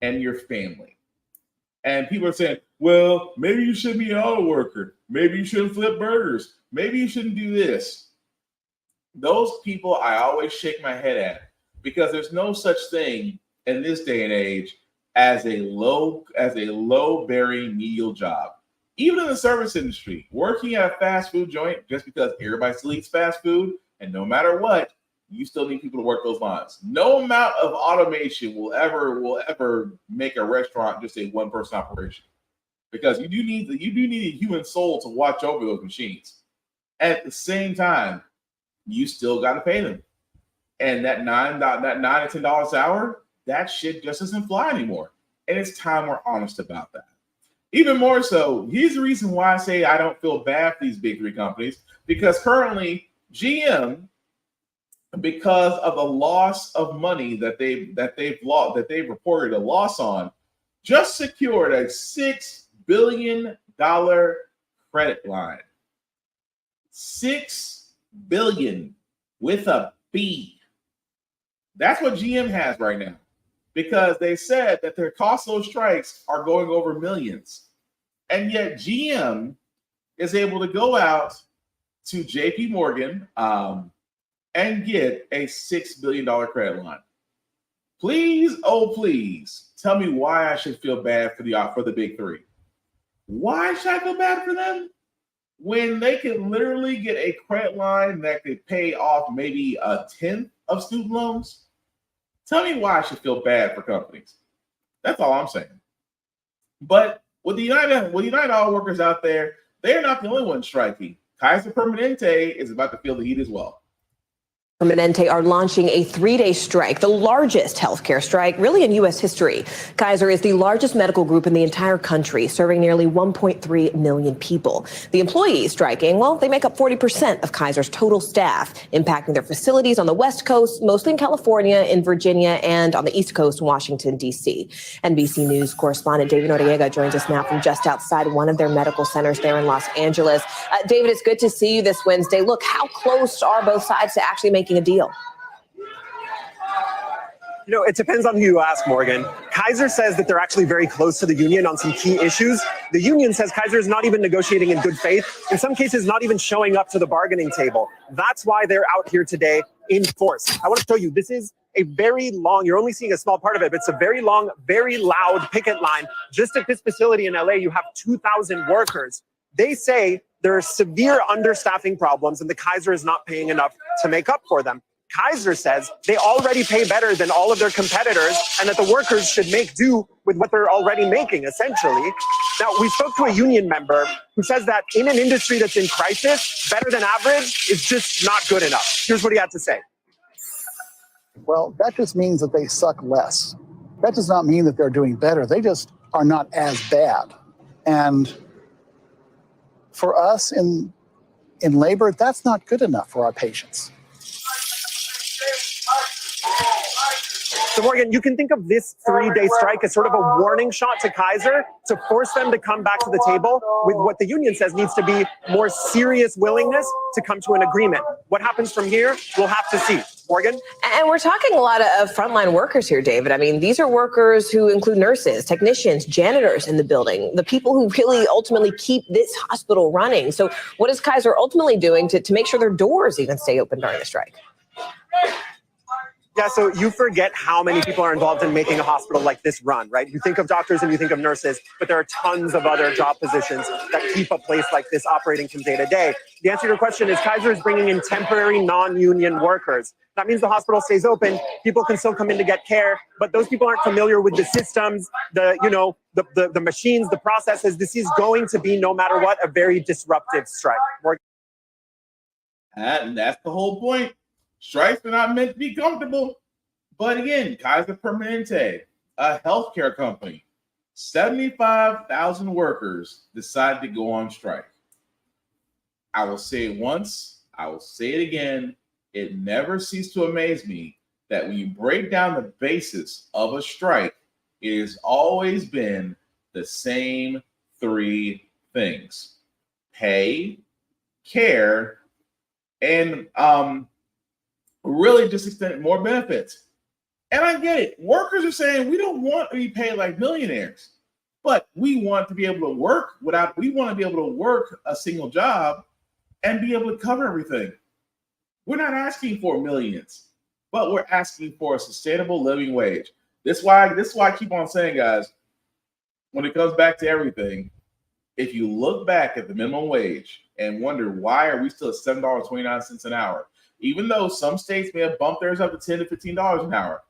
and your family. And people are saying, well, maybe you shouldn't be an auto worker. Maybe you shouldn't flip burgers. Maybe you shouldn't do this. Those people I always shake my head at, because there's no such thing in this day and age as a low-bearing menial job. Even in the service industry, working at a fast food joint, just because everybody still eats fast food, and no matter what, you still need people to work those lines. No amount of automation will ever make a restaurant just a one-person operation, because you do need a human soul to watch over those machines. At the same time, you still got to pay them, and that $9 to $10 an hour, that shit just doesn't fly anymore. And it's time we're honest about that. Even more so, here's the reason why I say I don't feel bad for these big three companies, because currently GM, because of the loss of money that they've reported a loss on, just secured a $6 billion credit line. $6 billion with a B. That's what GM has right now, because they said that their cost of those strikes are going over millions. And yet GM is able to go out to JP Morgan and get a $6 billion credit line. Please, oh please, tell me why I should feel bad for the big three. Why should I feel bad for them when they can literally get a credit line that could pay off maybe a tenth of student loans? Tell me why I should feel bad for companies. That's all I'm saying. But with the United Auto Workers out there, they're not the only ones striking. Kaiser Permanente is about to feel the heat as well. Permanente are launching a 3-day strike, the largest healthcare strike really in U.S. history. Kaiser is the largest medical group in the entire country, serving nearly 1.3 million people. The employees striking, well, they make up 40% of Kaiser's total staff, impacting their facilities on the West Coast, mostly in California, in Virginia, and on the East Coast in Washington, D.C. NBC News correspondent David Noriega joins us now from just outside one of their medical centers there in Los Angeles. David, it's good to see you this Wednesday. Look, how close are both sides to actually making a deal? You know, it depends on who you ask, Morgan. Kaiser says that they're actually very close to the union on some key issues. The union says Kaiser is not even negotiating in good faith, in some cases not even showing up to the bargaining table. That's why they're out here today in force. I want to show you, this is a very long, you're only seeing a small part of it, but it's a very long, very loud picket line. Just at this facility in LA, you have 2,000 workers. They say there are severe understaffing problems and the Kaiser is not paying enough to make up for them. Kaiser says they already pay better than all of their competitors and that the workers should make do with what they're already making, essentially. Now, we spoke to a union member who says that in an industry that's in crisis, better than average is just not good enough. Here's what he had to say. Well, that just means that they suck less. That does not mean that they're doing better. They just are not as bad. And for us in labor, that's not good enough for our patients. So, Morgan, you can think of this 3-day strike as sort of a warning shot to Kaiser to force them to come back to the table with what the union says needs to be more serious willingness to come to an agreement. What happens from here, we'll have to see. Morgan? And we're talking a lot of frontline workers here, David. I mean, these are workers who include nurses, technicians, janitors in the building, the people who really ultimately keep this hospital running. So what is Kaiser ultimately doing to make sure their doors even stay open during the strike? Yeah, so you forget how many people are involved in making a hospital like this run, right? You think of doctors and you think of nurses, but there are tons of other job positions that keep a place like this operating from day to day. The answer to your question is Kaiser is bringing in temporary non-union workers. That means the hospital stays open. People can still come in to get care, but those people aren't familiar with the systems, the machines, the processes. This is going to be, no matter what, a very disruptive strike. And that's the whole point. Strikes are not meant to be comfortable. But again, Kaiser Permanente, a healthcare company, 75,000 workers decided to go on strike. I will say it once, I will say it again. It never ceased to amaze me that when you break down the basis of a strike, it has always been the same 3 things: pay, care, and really just extend more benefits. And I get it. Workers are saying we don't want to be paid like millionaires, but we want to be able to work we want to be able to work a single job and be able to cover everything. We're not asking for millions, but we're asking for a sustainable living wage. This is why I keep on saying, guys, when it comes back to everything, if you look back at the minimum wage and wonder why are we still at $7.29 an hour, even though some states may have bumped theirs up to $10 to $15 an hour.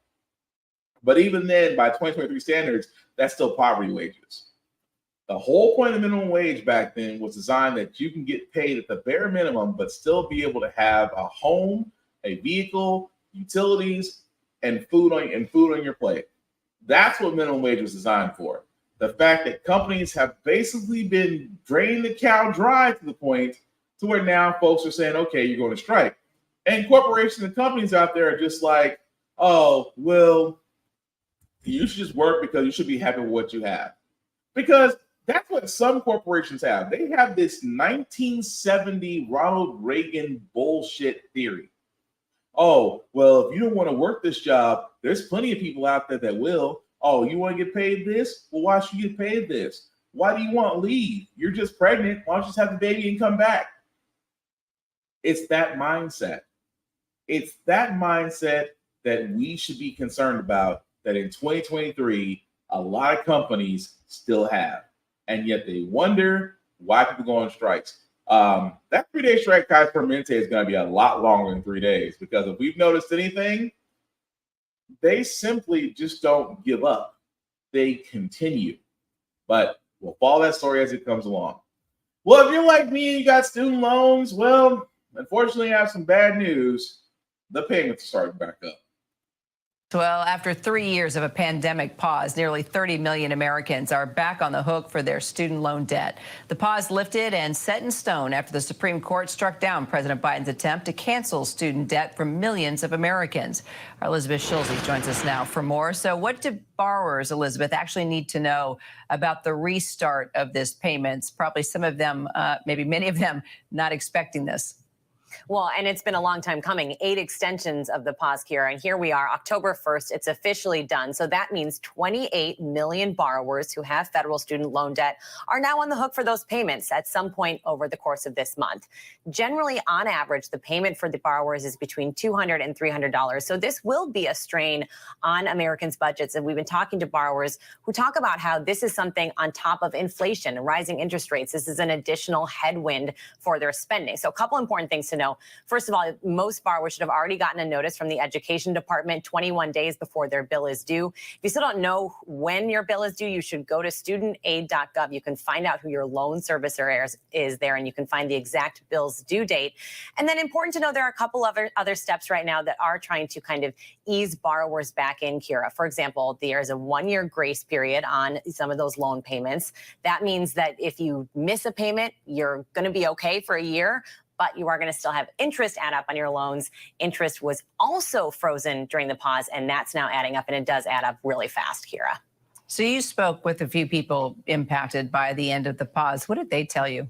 But even then, by 2023 standards, that's still poverty wages. The whole point of the minimum wage back then was designed that you can get paid at the bare minimum, but still be able to have a home, a vehicle, utilities, and food on your plate. That's what minimum wage was designed for. The fact that companies have basically been draining the cow dry to the point to where now folks are saying, okay, you're going to strike. And corporations and companies out there are just like, oh, well, you should just work because you should be happy with what you have. Because that's what some corporations have. They have this 1970 Ronald Reagan bullshit theory. Oh, well, if you don't want to work this job, there's plenty of people out there that will. Oh, you want to get paid this? Well, why should you get paid this? Why do you want leave? You're just pregnant. Why don't you just have the baby and come back? It's that mindset. It's that mindset that we should be concerned about, that in 2023, a lot of companies still have. And yet they wonder why people go on strikes. That 3-day strike, Kaiser Permanente, is going to be a lot longer than 3 days, because if we've noticed anything, they simply just don't give up. They continue. But we'll follow that story as it comes along. Well, if you're like me and you got student loans, well, unfortunately, I have some bad news. The payments are starting back up. Well, after 3 years of a pandemic pause, nearly 30 million Americans are back on the hook for their student loan debt. The pause lifted and set in stone after the Supreme Court struck down President Biden's attempt to cancel student debt for millions of Americans. Our Elizabeth Schulze joins us now for more. So what do borrowers, Elizabeth, actually need to know about the restart of this payments? Probably some of them, maybe many of them, not expecting this. Well, and it's been a long time coming, 8 extensions of the pause, Kira. And here we are, October 1st, it's officially done. So that means 28 million borrowers who have federal student loan debt are now on the hook for those payments at some point over the course of this month. Generally, on average, the payment for the borrowers is between $200 and $300. So this will be a strain on Americans' budgets. And we've been talking to borrowers who talk about how this is something on top of inflation, rising interest rates. This is an additional headwind for their spending. So a couple important things to know. First of all, most borrowers should have already gotten a notice from the Education Department 21 days before their bill is due. If you still don't know when your bill is due, you should go to studentaid.gov. You can find out who your loan servicer is there, and you can find the exact bill's due date. And then important to know, there are a couple other steps right now that are trying to kind of ease borrowers back in, Kira. For example, there's a 1-year grace period on some of those loan payments. That means that if you miss a payment, you're going to be okay for a year, but you are going to still have interest add up on your loans. Interest was also frozen during the pause, and that's now adding up, and it does add up really fast, Kira. So you spoke with a few people impacted by the end of the pause. What did they tell you?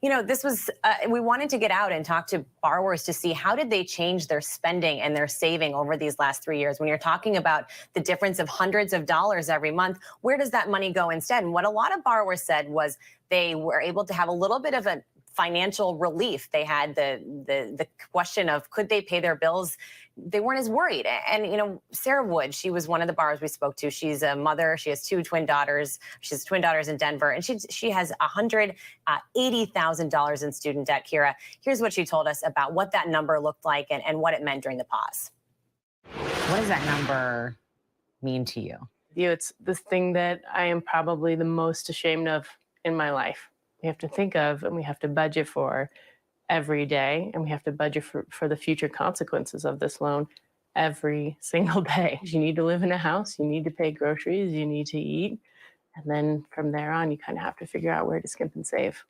You know, this was, we wanted to get out and talk to borrowers to see how did they change their spending and their saving over these last 3 years. When you're talking about the difference of hundreds of dollars every month, where does that money go instead? And what a lot of borrowers said was they were able to have a little bit of a financial relief. They had the question of, could they pay their bills? They weren't as worried. And, you know, Sarah Wood, she was one of the borrowers we spoke to. She's a mother. She has 2 twin daughters. She has twin daughters in Denver. And she has $180,000 in student debt, Kira. Here's what she told us about what that number looked like and what it meant during the pause. What does that number mean to you? It's the thing that I am probably the most ashamed of in my life. We have to think of and we have to budget for every day, and we have to budget for the future consequences of this loan every single day. You need to live in a house, you need to pay groceries, you need to eat, and then from there on, you kind of have to figure out where to skimp and save.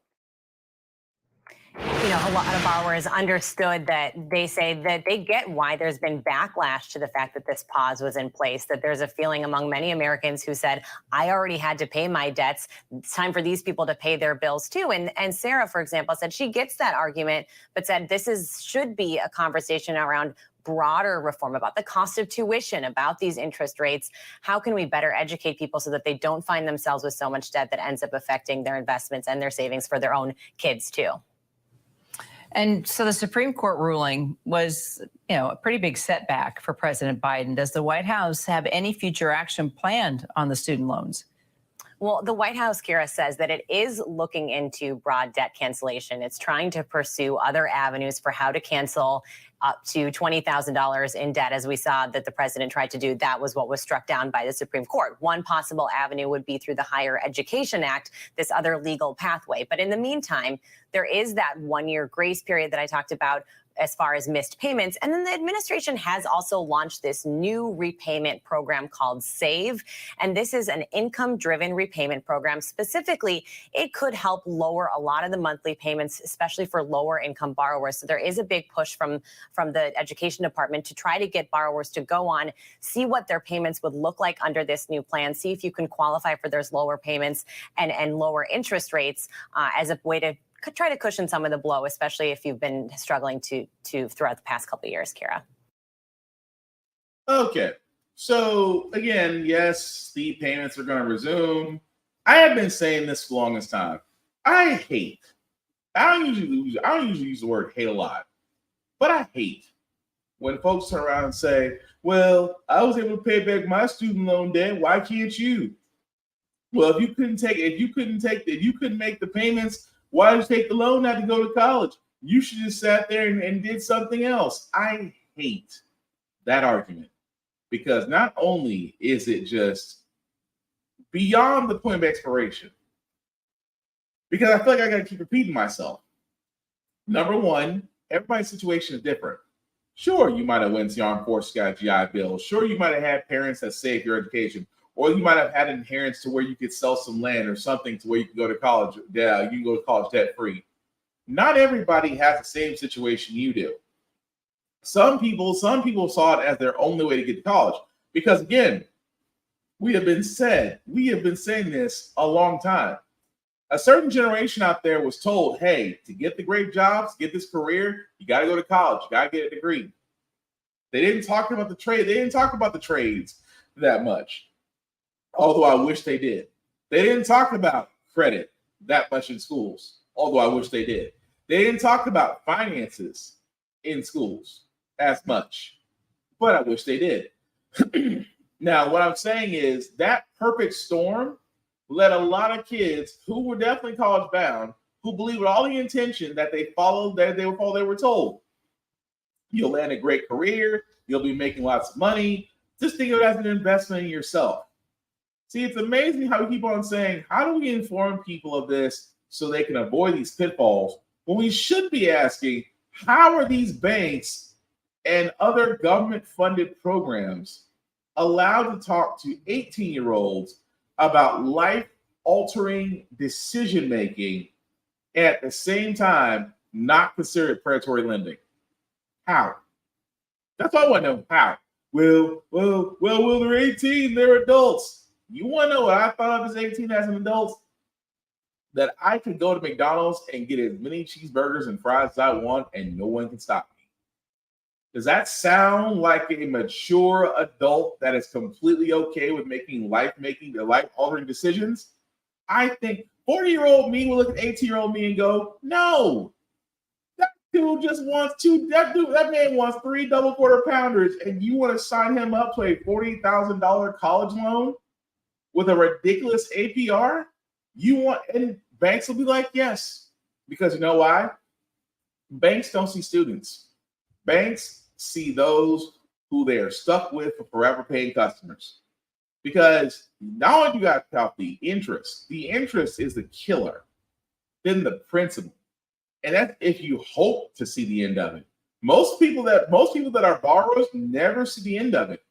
You know, a lot of borrowers understood that. They say that they get why there's been backlash to the fact that this pause was in place, that there's a feeling among many Americans who said, I already had to pay my debts. It's time for these people to pay their bills too. And Sarah, for example, said she gets that argument, but said should be a conversation around broader reform about the cost of tuition, about these interest rates. How can we better educate people so that they don't find themselves with so much debt that ends up affecting their investments and their savings for their own kids too? And so the Supreme Court ruling was, you know, a pretty big setback for President Biden. Does the White House have any future action planned on the student loans? Well, the White House, Kira, says that it is looking into broad debt cancellation. It's trying to pursue other avenues for how to cancel up to $20,000 in debt, as we saw that the president tried to do. That was what was struck down by the Supreme Court. One possible avenue would be through the Higher Education Act, this other legal pathway. But in the meantime, there is that 1-year grace period that I talked about as far as missed payments. And then the administration has also launched this new repayment program called SAVE. And this is an income-driven repayment program. Specifically, it could help lower a lot of the monthly payments, especially for lower income borrowers. So there is a big push from the Education Department to try to get borrowers to go on, see what their payments would look like under this new plan, see if you can qualify for those lower payments and lower interest rates as a way to try to cushion some of the blow, especially if you've been struggling to throughout the past couple of years, Kira. Okay. So again, yes, the payments are going to resume. I have been saying this for the longest time. I don't usually use the word hate a lot, but I hate when folks turn around and say, well, I was able to pay back my student loan debt. Why can't you? Well, if you couldn't make the payments, why did you take the loan not to go to college? You should have sat there and did something else. I hate that argument because not only is it just beyond the point of expiration, because I feel like I got to keep repeating myself. Number one, everybody's situation is different. Sure, you might have went to the Armed Forces, got a GI Bill. Sure, you might have had parents that saved your education. Or you might have had an inheritance to where you could sell some land or something to where you can go to college. Yeah, you can go to college debt free. Not everybody has the same situation you do. Some people saw it as their only way to get to college. Because again, we have been saying this a long time. A certain generation out there was told, hey, to get the great jobs, get this career, you got to go to college, you got to get a degree. They didn't talk about the trade. They didn't talk about the trades that much. Although I wish they did. They didn't talk about credit that much in schools, although I wish they did. They didn't talk about finances in schools as much, but I wish they did. Now, what I'm saying is that perfect storm led a lot of kids who were definitely college bound, who believed with all the intention that they were told. You'll land a great career, you'll be making lots of money. Just think of it as an investment in yourself. See, it's amazing how we keep on saying, how do we inform people of this so they can avoid these pitfalls? When we should be asking, how are these banks and other government-funded programs allowed to talk to 18-year-olds about life-altering decision-making and at the same time not consider it predatory lending? How? That's all I want to know. How? Well, they're 18, they're adults. You want to know what I thought of as 18 as an adult? That I could go to McDonald's and get as many cheeseburgers and fries as I want and no one can stop me. Does that sound like a mature adult that is completely okay with making life-altering decisions? I think 40-year-old me will look at 18-year-old me and go, no. That dude just wants that man wants 3 double quarter pounders and you want to sign him up to a $40,000 college loan with a ridiculous APR? And banks will be like, yes. Because you know why? Banks don't see students. Banks see those who they are stuck with for forever paying customers. Because not only do you got to count the interest is the killer, then the principal. And that's if you hope to see the end of it. Most people that are borrowers never see the end of it.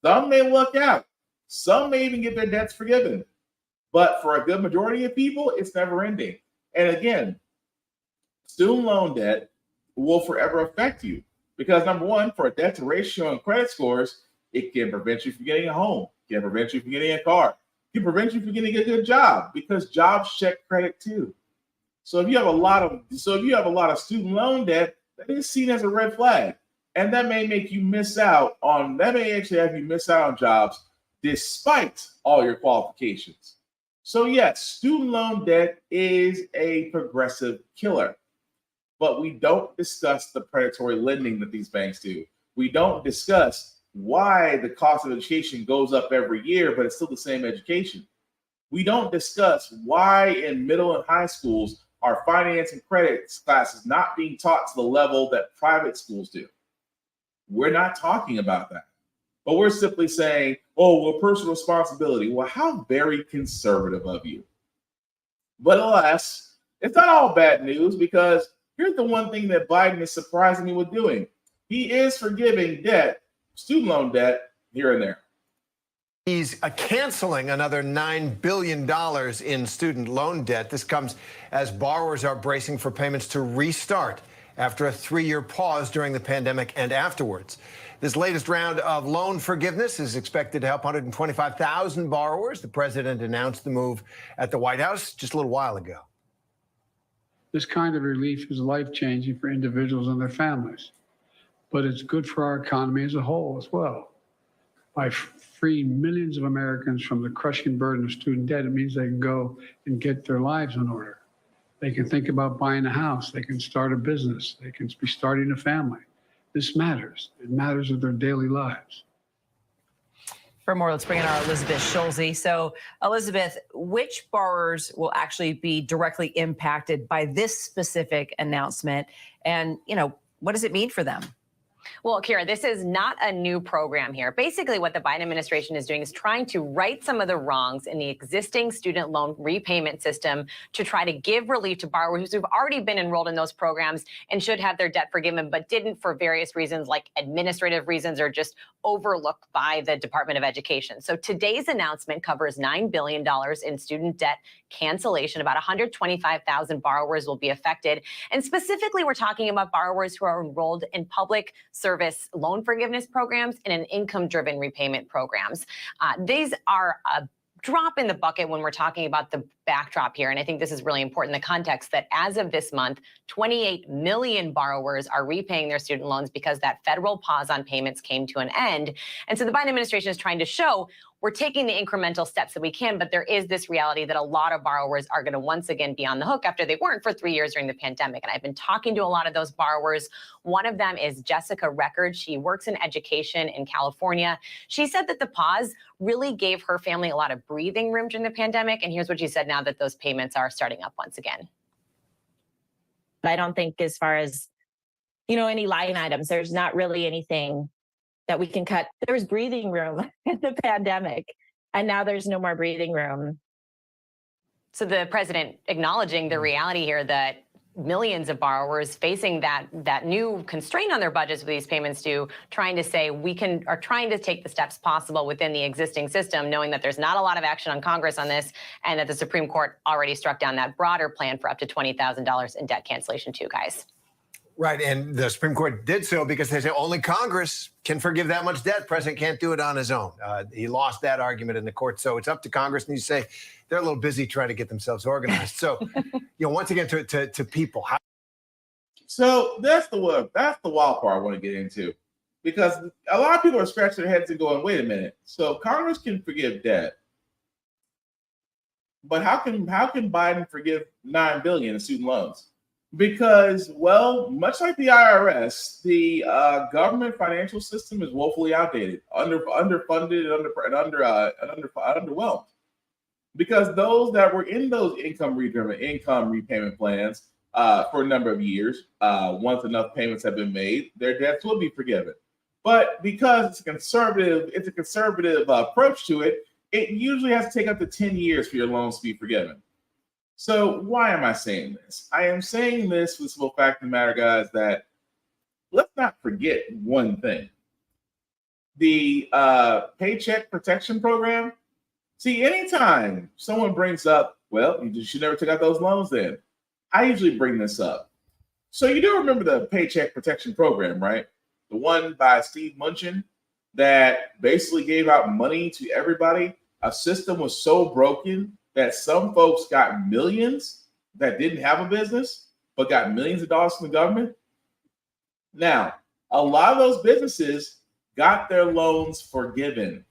Some may luck out. Some may even get their debts forgiven. But for a good majority of people, it's never ending. And again, student loan debt will forever affect you. Because number one, for a debt to ratio and credit scores, it can prevent you from getting a home. It can prevent you from getting a car. It can prevent you from getting a good job because jobs check credit too. So if you have a lot of student loan debt, that is seen as a red flag. And that may make you miss out on jobs despite all your qualifications. So yes, student loan debt is a progressive killer. But we don't discuss the predatory lending that these banks do. We don't discuss why the cost of education goes up every year, but it's still the same education. We don't discuss why in middle and high schools are finance and credit classes not being taught to the level that private schools do. We're not talking about that. But we're simply saying, oh, well, personal responsibility. Well, how very conservative of you. But alas, it's not all bad news, because here's the one thing that Biden is surprising me with doing. He is forgiving debt, student loan debt, here and there. He's canceling another $9 billion in student loan debt. This comes as borrowers are bracing for payments to restart after a 3-year pause during the pandemic and afterwards. This latest round of loan forgiveness is expected to help 125,000 borrowers. The president announced the move at the White House just a little while ago. This kind of relief is life-changing for individuals and their families, but it's good for our economy as a whole as well. By freeing millions of Americans from the crushing burden of student debt, it means they can go and get their lives in order. They can think about buying a house. They can start a business. They can be starting a family. This matters. It matters with their daily lives. For more, let's bring in our Elizabeth Schulze. So, Elizabeth, which borrowers will actually be directly impacted by this specific announcement? And, what does it mean for them? Well, Kira, this is not a new program here. Basically, what the Biden administration is doing is trying to right some of the wrongs in the existing student loan repayment system to try to give relief to borrowers who've already been enrolled in those programs and should have their debt forgiven, but didn't for various reasons like administrative reasons or just overlooked by the Department of Education. So today's announcement covers $9 billion in student debt cancellation. About 125,000 borrowers will be affected. And specifically, we're talking about borrowers who are enrolled in public service loan forgiveness programs and in income-driven repayment programs. These are a drop in the bucket when we're talking about the backdrop here. And I think this is really important in the context that as of this month, 28 million borrowers are repaying their student loans because that federal pause on payments came to an end. And so the Biden administration is trying to show we're taking the incremental steps that we can, but there is this reality that a lot of borrowers are going to once again be on the hook after they weren't for 3 years during the pandemic. And I've been talking to a lot of those borrowers. One of them is Jessica Record. She works in education in California. She said that the pause really gave her family a lot of breathing room during the pandemic. And here's what she said now that those payments are starting up once again. I don't think as far as, any line items, there's not really anything that we can cut. There was breathing room in the pandemic, and now there's no more breathing room. So the president acknowledging the reality here that millions of borrowers facing that new constraint on their budgets with these payments due, trying to say are trying to take the steps possible within the existing system, knowing that there's not a lot of action on Congress on this, and that the Supreme Court already struck down that broader plan for up to $20,000 in debt cancellation too, guys. Right, and the Supreme Court did so because they say only Congress can forgive that much debt. The president can't do it on his own. He lost that argument in the court, so it's up to Congress. And you say they're a little busy trying to get themselves organized. So, once again, to people. So that's the wild part I want to get into, because a lot of people are scratching their heads and going, "Wait a minute." So Congress can forgive debt, but how can Biden forgive $9 billion in student loans? Because, well, much like the IRS, the government financial system is woefully outdated, underfunded, and underwhelmed. Because those that were in those income repayment plans for a number of years, once enough payments have been made, their debts will be forgiven. But because it's a conservative approach to it, it usually has to take up to 10 years for your loans to be forgiven. So why am I saying this? I am saying this for the simple fact of the matter, guys, that let's not forget one thing. The Paycheck Protection Program. See, anytime someone brings up, well, you should never took out those loans then, I usually bring this up. So you do remember the Paycheck Protection Program, right? The one by Steve Mnuchin that basically gave out money to everybody. A system was so broken that some folks got millions that didn't have a business, but got millions of dollars from the government. Now, a lot of those businesses got their loans forgiven.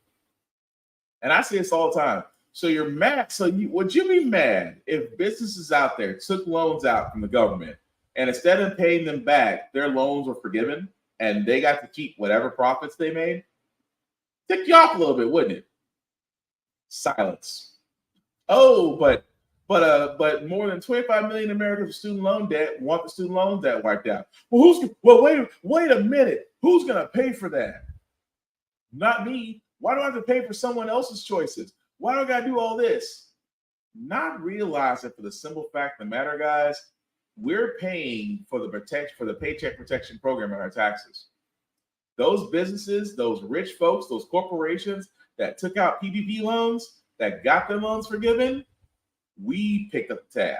And I say this all the time. So you're mad. Would you be mad if businesses out there took loans out from the government and instead of paying them back, their loans were forgiven and they got to keep whatever profits they made? Tick you off a little bit, wouldn't it? Silence. Oh, but more than 25 million Americans with student loan debt want the student loan debt wiped out. Well, wait a minute. Who's gonna pay for that? Not me. Why do I have to pay for someone else's choices? Why do I gotta do all this? Not realizing for the simple fact of the matter, guys, we're paying for the paycheck protection program in our taxes. Those businesses, those rich folks, those corporations that took out PPP loans, that got their loans forgiven, we picked up the tab.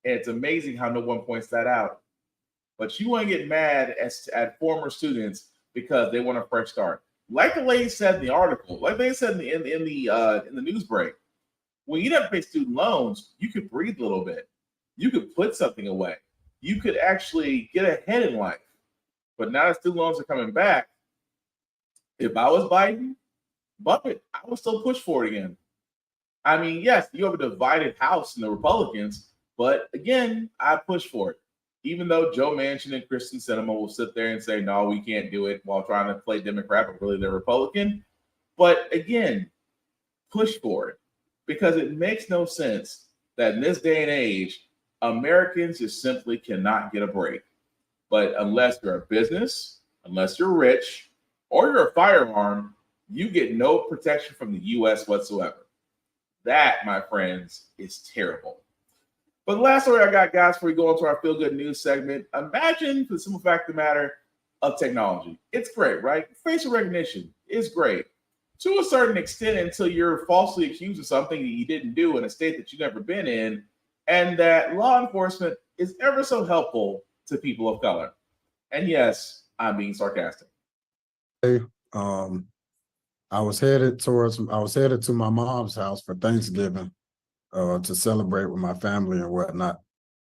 And it's amazing how no one points that out. But you want to get mad at former students because they want a fresh start. Like the lady said in the article, like they said in the news break, when you don't pay student loans, you could breathe a little bit. You could put something away. You could actually get ahead in life. But now that student loans are coming back, if I was Biden, Buffett, I would still push for it again. I mean, yes, you have a divided House in the Republicans, but again, I push for it. Even though Joe Manchin and Kristen Sinema will sit there and say, no, we can't do it while trying to play Democrat, but really they're Republican. But again, push for it because it makes no sense that in this day and age, Americans just simply cannot get a break. But unless you're a business, unless you're rich, or you're a firearm, you get no protection from the U.S. whatsoever. That, my friends, is terrible. But the last story I got, guys, before we go into our Feel Good News segment, imagine for the simple fact of the matter of technology. It's great, right? Facial recognition is great. To a certain extent until you're falsely accused of something that you didn't do in a state that you've never been in, and that law enforcement is ever so helpful to people of color. And yes, I'm being sarcastic. I was headed to my mom's house for Thanksgiving to celebrate with my family and whatnot.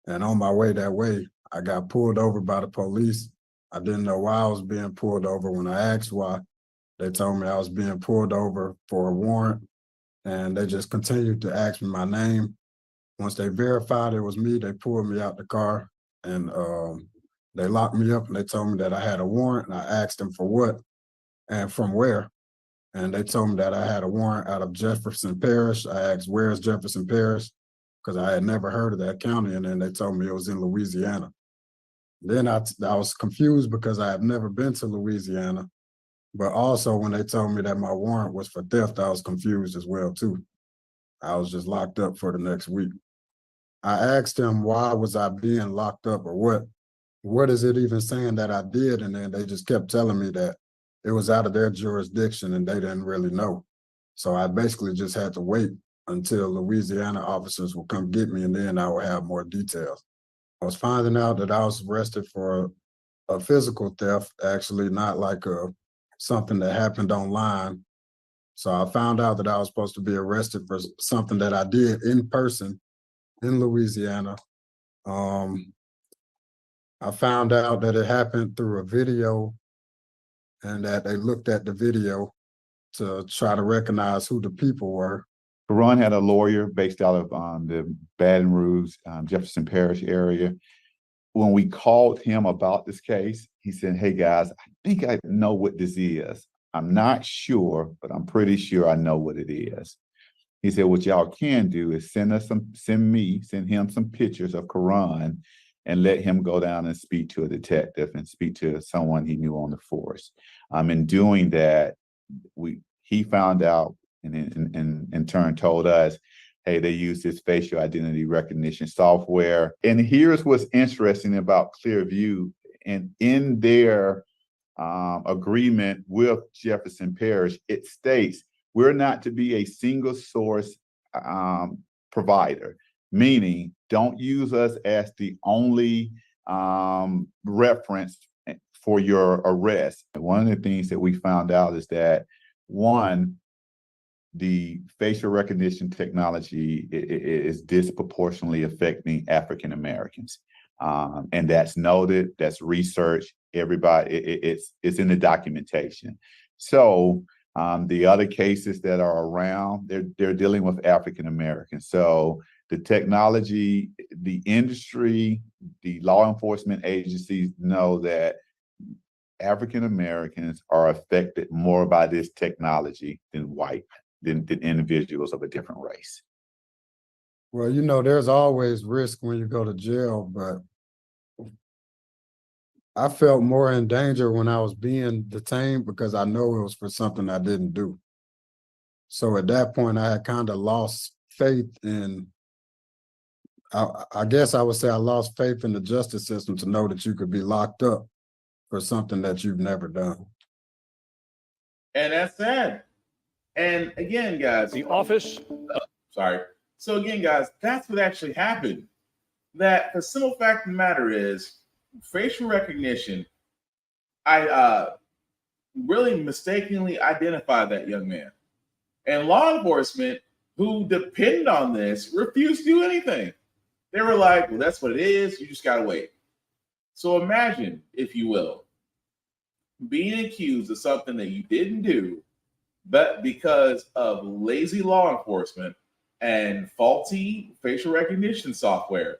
And on my way that way, I got pulled over by the police. I didn't know why I was being pulled over. When I asked why, they told me I was being pulled over for a warrant, and they just continued to ask me my name. Once they verified it was me, they pulled me out the car, and they locked me up, and they told me that I had a warrant, and I asked them for what and from where. And they told me that I had a warrant out of Jefferson Parish. I asked, where's Jefferson Parish? Because I had never heard of that county, and then they told me it was in Louisiana. Then I was confused because I have never been to Louisiana. But also when they told me that my warrant was for theft, I was confused as well too. I was just locked up for the next week. I asked them why was I being locked up or what is it even saying that I did? And then they just kept telling me that it was out of their jurisdiction and they didn't really know. So I basically just had to wait until Louisiana officers would come get me, and then I would have more details. I was finding out that I was arrested for a physical theft, actually not like something that happened online. So I found out that I was supposed to be arrested for something that I did in person in Louisiana. I found out that it happened through a video and that they looked at the video to try to recognize who the people were. Ron had a lawyer based out of the Baton Rouge, Jefferson Parish area. When we called him about this case, he said, hey guys, I think I know what this is. I'm not sure, but I'm pretty sure I know what it is. He said, what y'all can do is send him some pictures of Karan and let him go down and speak to a detective and speak to someone he knew on the force. In doing that, he found out and in turn told us, hey, they use this facial identity recognition software. And here's what's interesting about Clearview. And in their agreement with Jefferson Parish, it states we're not to be a single source provider, meaning don't use us as the only reference for your arrest. And one of the things that we found out is that, one, the facial recognition technology is disproportionately affecting African Americans. And that's noted, that's researched, everybody, it's in the documentation. So the other cases that are around, they're dealing with African Americans. So the technology, the industry, the law enforcement agencies know that African Americans are affected more by this technology than individuals of a different race. Well, there's always risk when you go to jail, but I felt more in danger when I was being detained because I know it was for something I didn't do. So at that point, I had kind of lost faith in, I guess I would say I lost faith in the justice system to know that you could be locked up for something that you've never done. And that's sad. And again, guys, The office. Sorry. So again, guys, that's what actually happened. That the simple fact of the matter is, facial recognition, I really mistakenly identified that young man. And law enforcement, who depend on this, refused to do anything. They were like, well, that's what it is. You just got to wait. So imagine, if you will, being accused of something that you didn't do, but because of lazy law enforcement and faulty facial recognition software,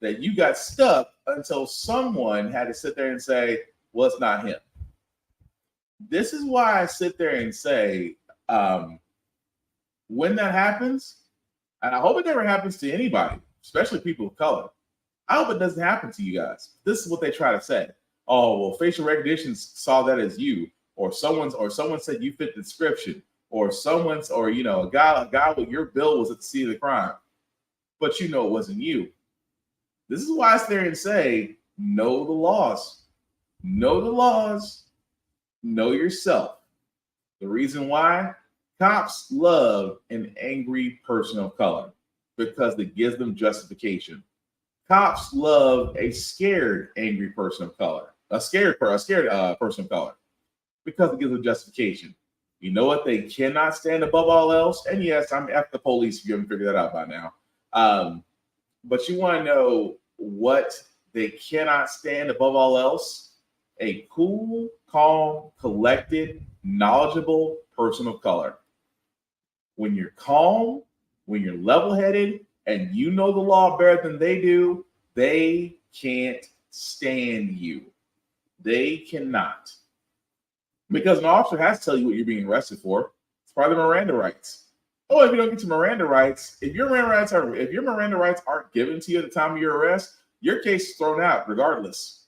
that you got stuck until someone had to sit there and say, well, it's not him. This is why I sit there and say, when that happens, and I hope it never happens to anybody, especially people of color, I hope it doesn't happen to you guys. This is what they try to say. Oh, well, facial recognition saw that as you, or someone said you fit the description, or a guy with your bill was at the scene of the crime, but it wasn't you. This is why I sit there and say, know the laws. Know the laws. Know yourself. The reason why cops love an angry person of color because it gives them justification. Cops love a scared, angry person of color, a scared person of color, because it gives them justification. You know what they cannot stand above all else? And yes, I'm after the police if you haven't figured that out by now. But you want to know what they cannot stand above all else? A cool, calm, collected, knowledgeable person of color. When you're calm, when you're level-headed, and you know the law better than they do, they can't stand you. They cannot. Because an officer has to tell you what you're being arrested for. It's part of the Miranda rights. Oh, if you don't get to Miranda rights, if your Miranda rights aren't given to you at the time of your arrest, your case is thrown out regardless.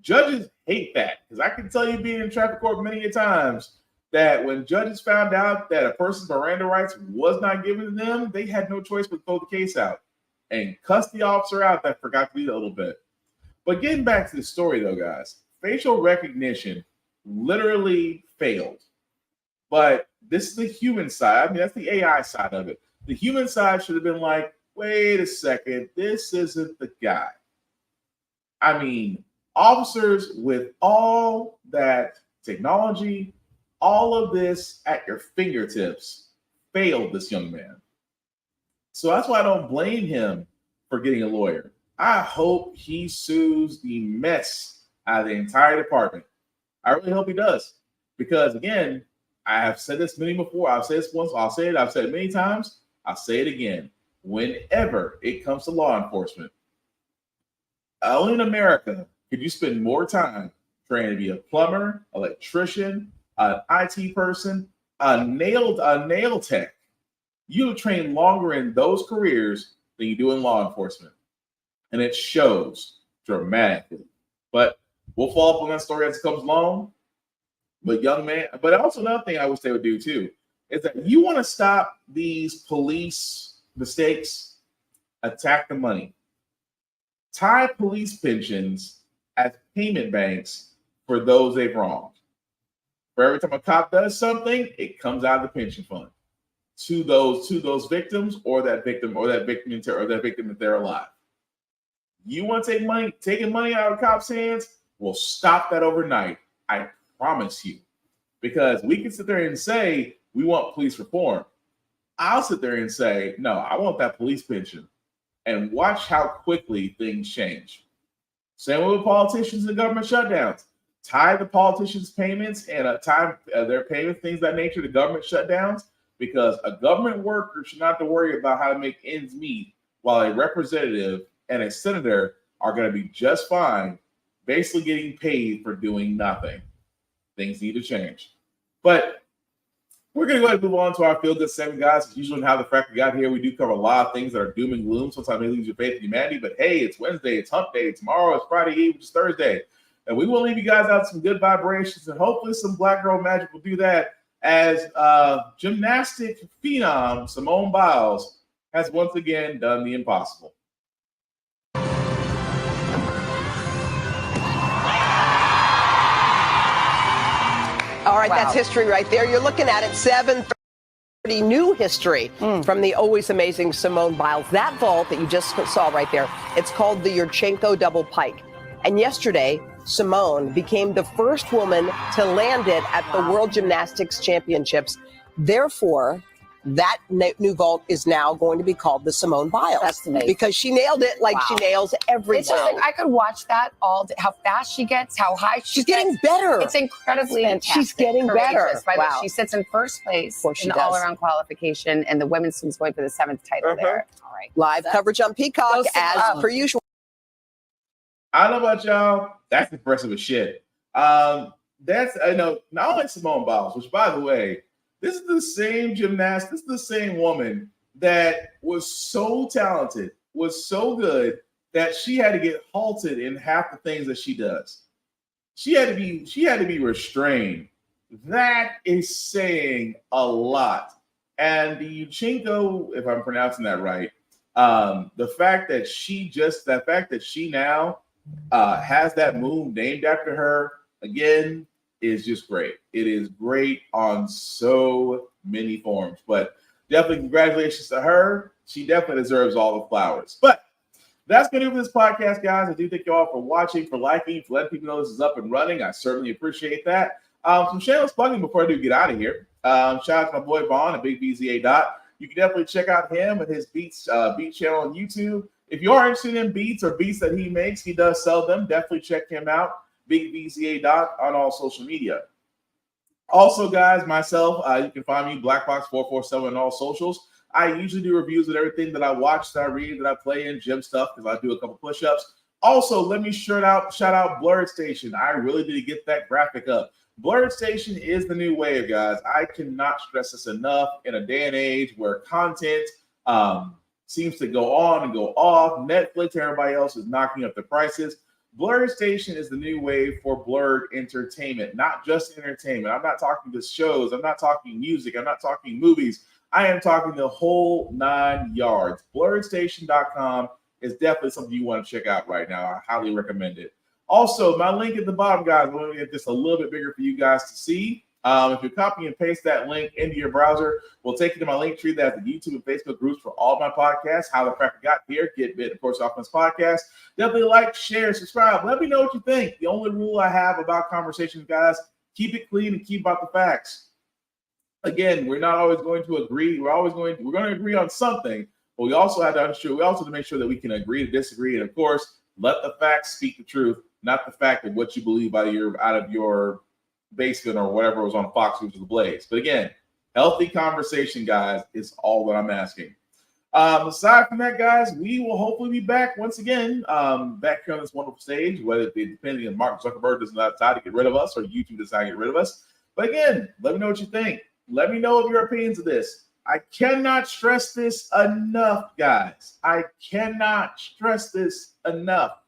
Judges hate that, because I can tell you, being in traffic court many a times, that when judges found out that a person's Miranda rights was not given to them, they had no choice but to throw the case out and cuss the officer out that forgot to lead a little bit. But getting back to the story, though, guys, facial recognition literally failed. But this is the human side. I mean, that's the AI side of it. The human side should have been like, wait a second, this isn't the guy. I mean, officers with all that technology, all of this at your fingertips, failed this young man. So that's why I don't blame him for getting a lawyer. I hope he sues the mess out of the entire department. I really hope he does. Because again, I have said this many before. I've said this once, I've said it many times, I'll say it again. Whenever it comes to law enforcement, only in America could you spend more time training to be a plumber, electrician, an IT person, a nail tech. You train longer in those careers than you do in law enforcement. And it shows dramatically. But we'll follow up on that story as it comes along. But young man, but also another thing I wish they would do too, is that you want to stop these police mistakes, attack the money. Tie police pensions as payment banks for those they've wronged. For every time a cop does something, it comes out of the pension fund to those victims, or that victim if they're alive. You want to taking money out of cops' hands? We'll stop that overnight. I promise you. Because we can sit there and say we want police reform. I'll sit there and say, no, I want that police pension. And watch how quickly things change. Same with politicians and government shutdowns. Tie the politicians' payments and tie their payments, things of that nature, to government shutdowns, because a government worker should not have to worry about how to make ends meet, while a representative and a senator are going to be just fine, basically getting paid for doing nothing. Things need to change. But We're going to go ahead and move on to our Feel Good segment, guys. As usual, in How the Frack We Got Here, we do cover a lot of things that are doom and gloom. Sometimes they lose your faith in humanity, but hey, it's Wednesday, it's hump day. Tomorrow is Friday Eve, which is Thursday. And we will leave you guys out some good vibrations, and hopefully some Black Girl Magic will do that as gymnastic phenom Simone Biles has once again done the impossible. All right, that's history right there. You're looking at it, 7:30 new history from the always amazing Simone Biles. That vault that you just saw right there, it's called the Yurchenko double pike. And yesterday, Simone became the first woman to land it at the World Gymnastics Championships. Therefore, that new vault is now going to be called the Simone Biles. That's amazing. Because she nailed it like she nails every It's just like, I could watch that all day. How fast she gets, how high she's getting better. It's incredibly Fantastic. She's getting better. By the way, Wow. she sits in first place she in the does. all-around qualification, and the women's team's going for the 7th title there. All right. Live coverage on Peacock Go as per usual. I don't know about y'all. That's impressive as shit. That's not only Simone Biles, which by the way, this is the same gymnast. This is the same woman that was so talented, was so good that she had to get halted in half the things that she does. She had to be restrained. That is saying a lot. And the Yurchenko, if I'm pronouncing that right, the fact that she now has that move named after her again is just great. It is great on so many forms, but definitely congratulations to her. She definitely deserves all the flowers. But that's going to do for this podcast, guys. I do thank you all for watching, for liking, for letting people know this is up and running. I certainly appreciate that. Some shameless plugging before I do get out of here. Shout out to my boy Vaughn at Big BZA Dot. You can definitely check out him and his beat channel on YouTube. If you are interested in beats or beats that he makes, he does sell them. Definitely check him out. Big BZA Dot on all social media. Also, guys, myself, you can find me Blackbox447 on all socials. I usually do reviews of everything that I watch, that I read, that I play in gym stuff because I do a couple push-ups. Also, let me shout out Blurred Station. I really did get that graphic up. Blurred Station is the new wave, guys. I cannot stress this enough in a day and age where content seems to go on and go off. Netflix and everybody else is knocking up the prices. Blurred Station is the new wave for blurred entertainment, not just entertainment. I'm not talking just shows. I'm not talking music. I'm not talking movies. I am talking the whole 9 yards. BlurredStation.com is definitely something you want to check out right now. I highly recommend it. Also, my link at the bottom, guys, I'm going to get this a little bit bigger for you guys to see. If you copy and paste that link into your browser, we'll take you to my link tree that has the YouTube and Facebook groups for all of my podcasts. How the Frack We Got Here, Get Bit, of course, Offense Podcast. Definitely like, share, subscribe. Let me know what you think. The only rule I have about conversations, guys, keep it clean and keep about the facts. Again, we're not always going to agree. We're going to agree on something, but we also have to make sure that we can agree to disagree. And of course, let the facts speak the truth, not the fact of what you believe out of your basement or whatever was on Fox News or The Blaze. But again, healthy conversation, guys, is all that I'm asking. Aside from that, guys, we will hopefully be back once again, back here on this wonderful stage, whether it be depending on Mark Zuckerberg does not decide to get rid of us or YouTube decide to get rid of us. But again, let me know what you think. Let me know of your opinions of this. I cannot stress this enough, guys. I cannot stress this enough.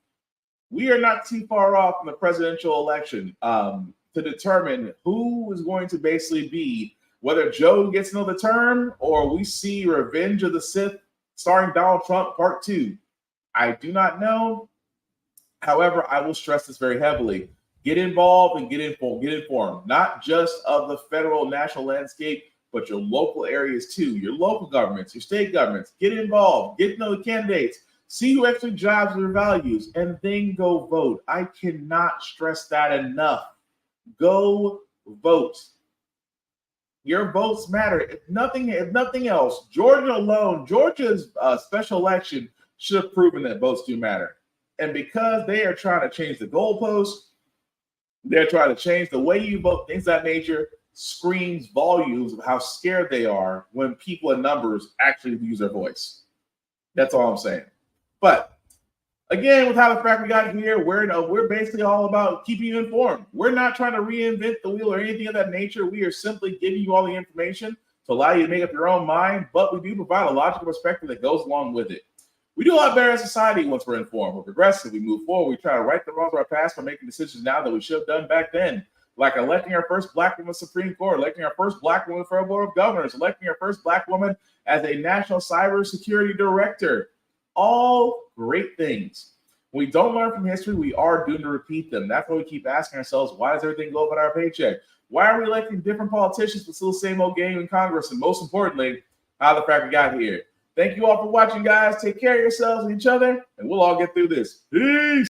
We are not too far off from the presidential election to determine who is going to basically be, whether Joe gets another term or we see Revenge of the Sith starring Donald Trump Part 2. I do not know. However, I will stress this very heavily. Get involved and get informed, not just of the federal national landscape, but your local areas too, your local governments, your state governments. Get involved, get to know the candidates, see who actually drives their values, and then go vote. I cannot stress that enough. Go vote. Your votes matter. If nothing else, Georgia alone, Georgia's special election should have proven that votes do matter. And because they are trying to change the goalposts, they're trying to change the way you vote, things of that nature, screams volumes of how scared they are when people in numbers actually use their voice. That's all I'm saying. But Again, with how the Frack we got here, we're basically all about keeping you informed. We're not trying to reinvent the wheel or anything of that nature. We are simply giving you all the information to allow you to make up your own mind, but we do provide a logical perspective that goes along with it. We do a lot better as a society once we're informed. We're progressive. We move forward. We try to right the wrongs of our past by making decisions now that we should have done back then, like electing our first Black woman Supreme Court, electing our first Black woman for our Board of Governors, electing our first Black woman as a National Cybersecurity Director. All great things. When we don't learn from history, we are doomed to repeat them. That's why we keep asking ourselves, why does everything go up at our paycheck? Why are we electing different politicians but still the same old game in Congress? And most importantly, how the Frack we got here. Thank you all for watching, guys. Take care of yourselves and each other, and we'll all get through this. Peace.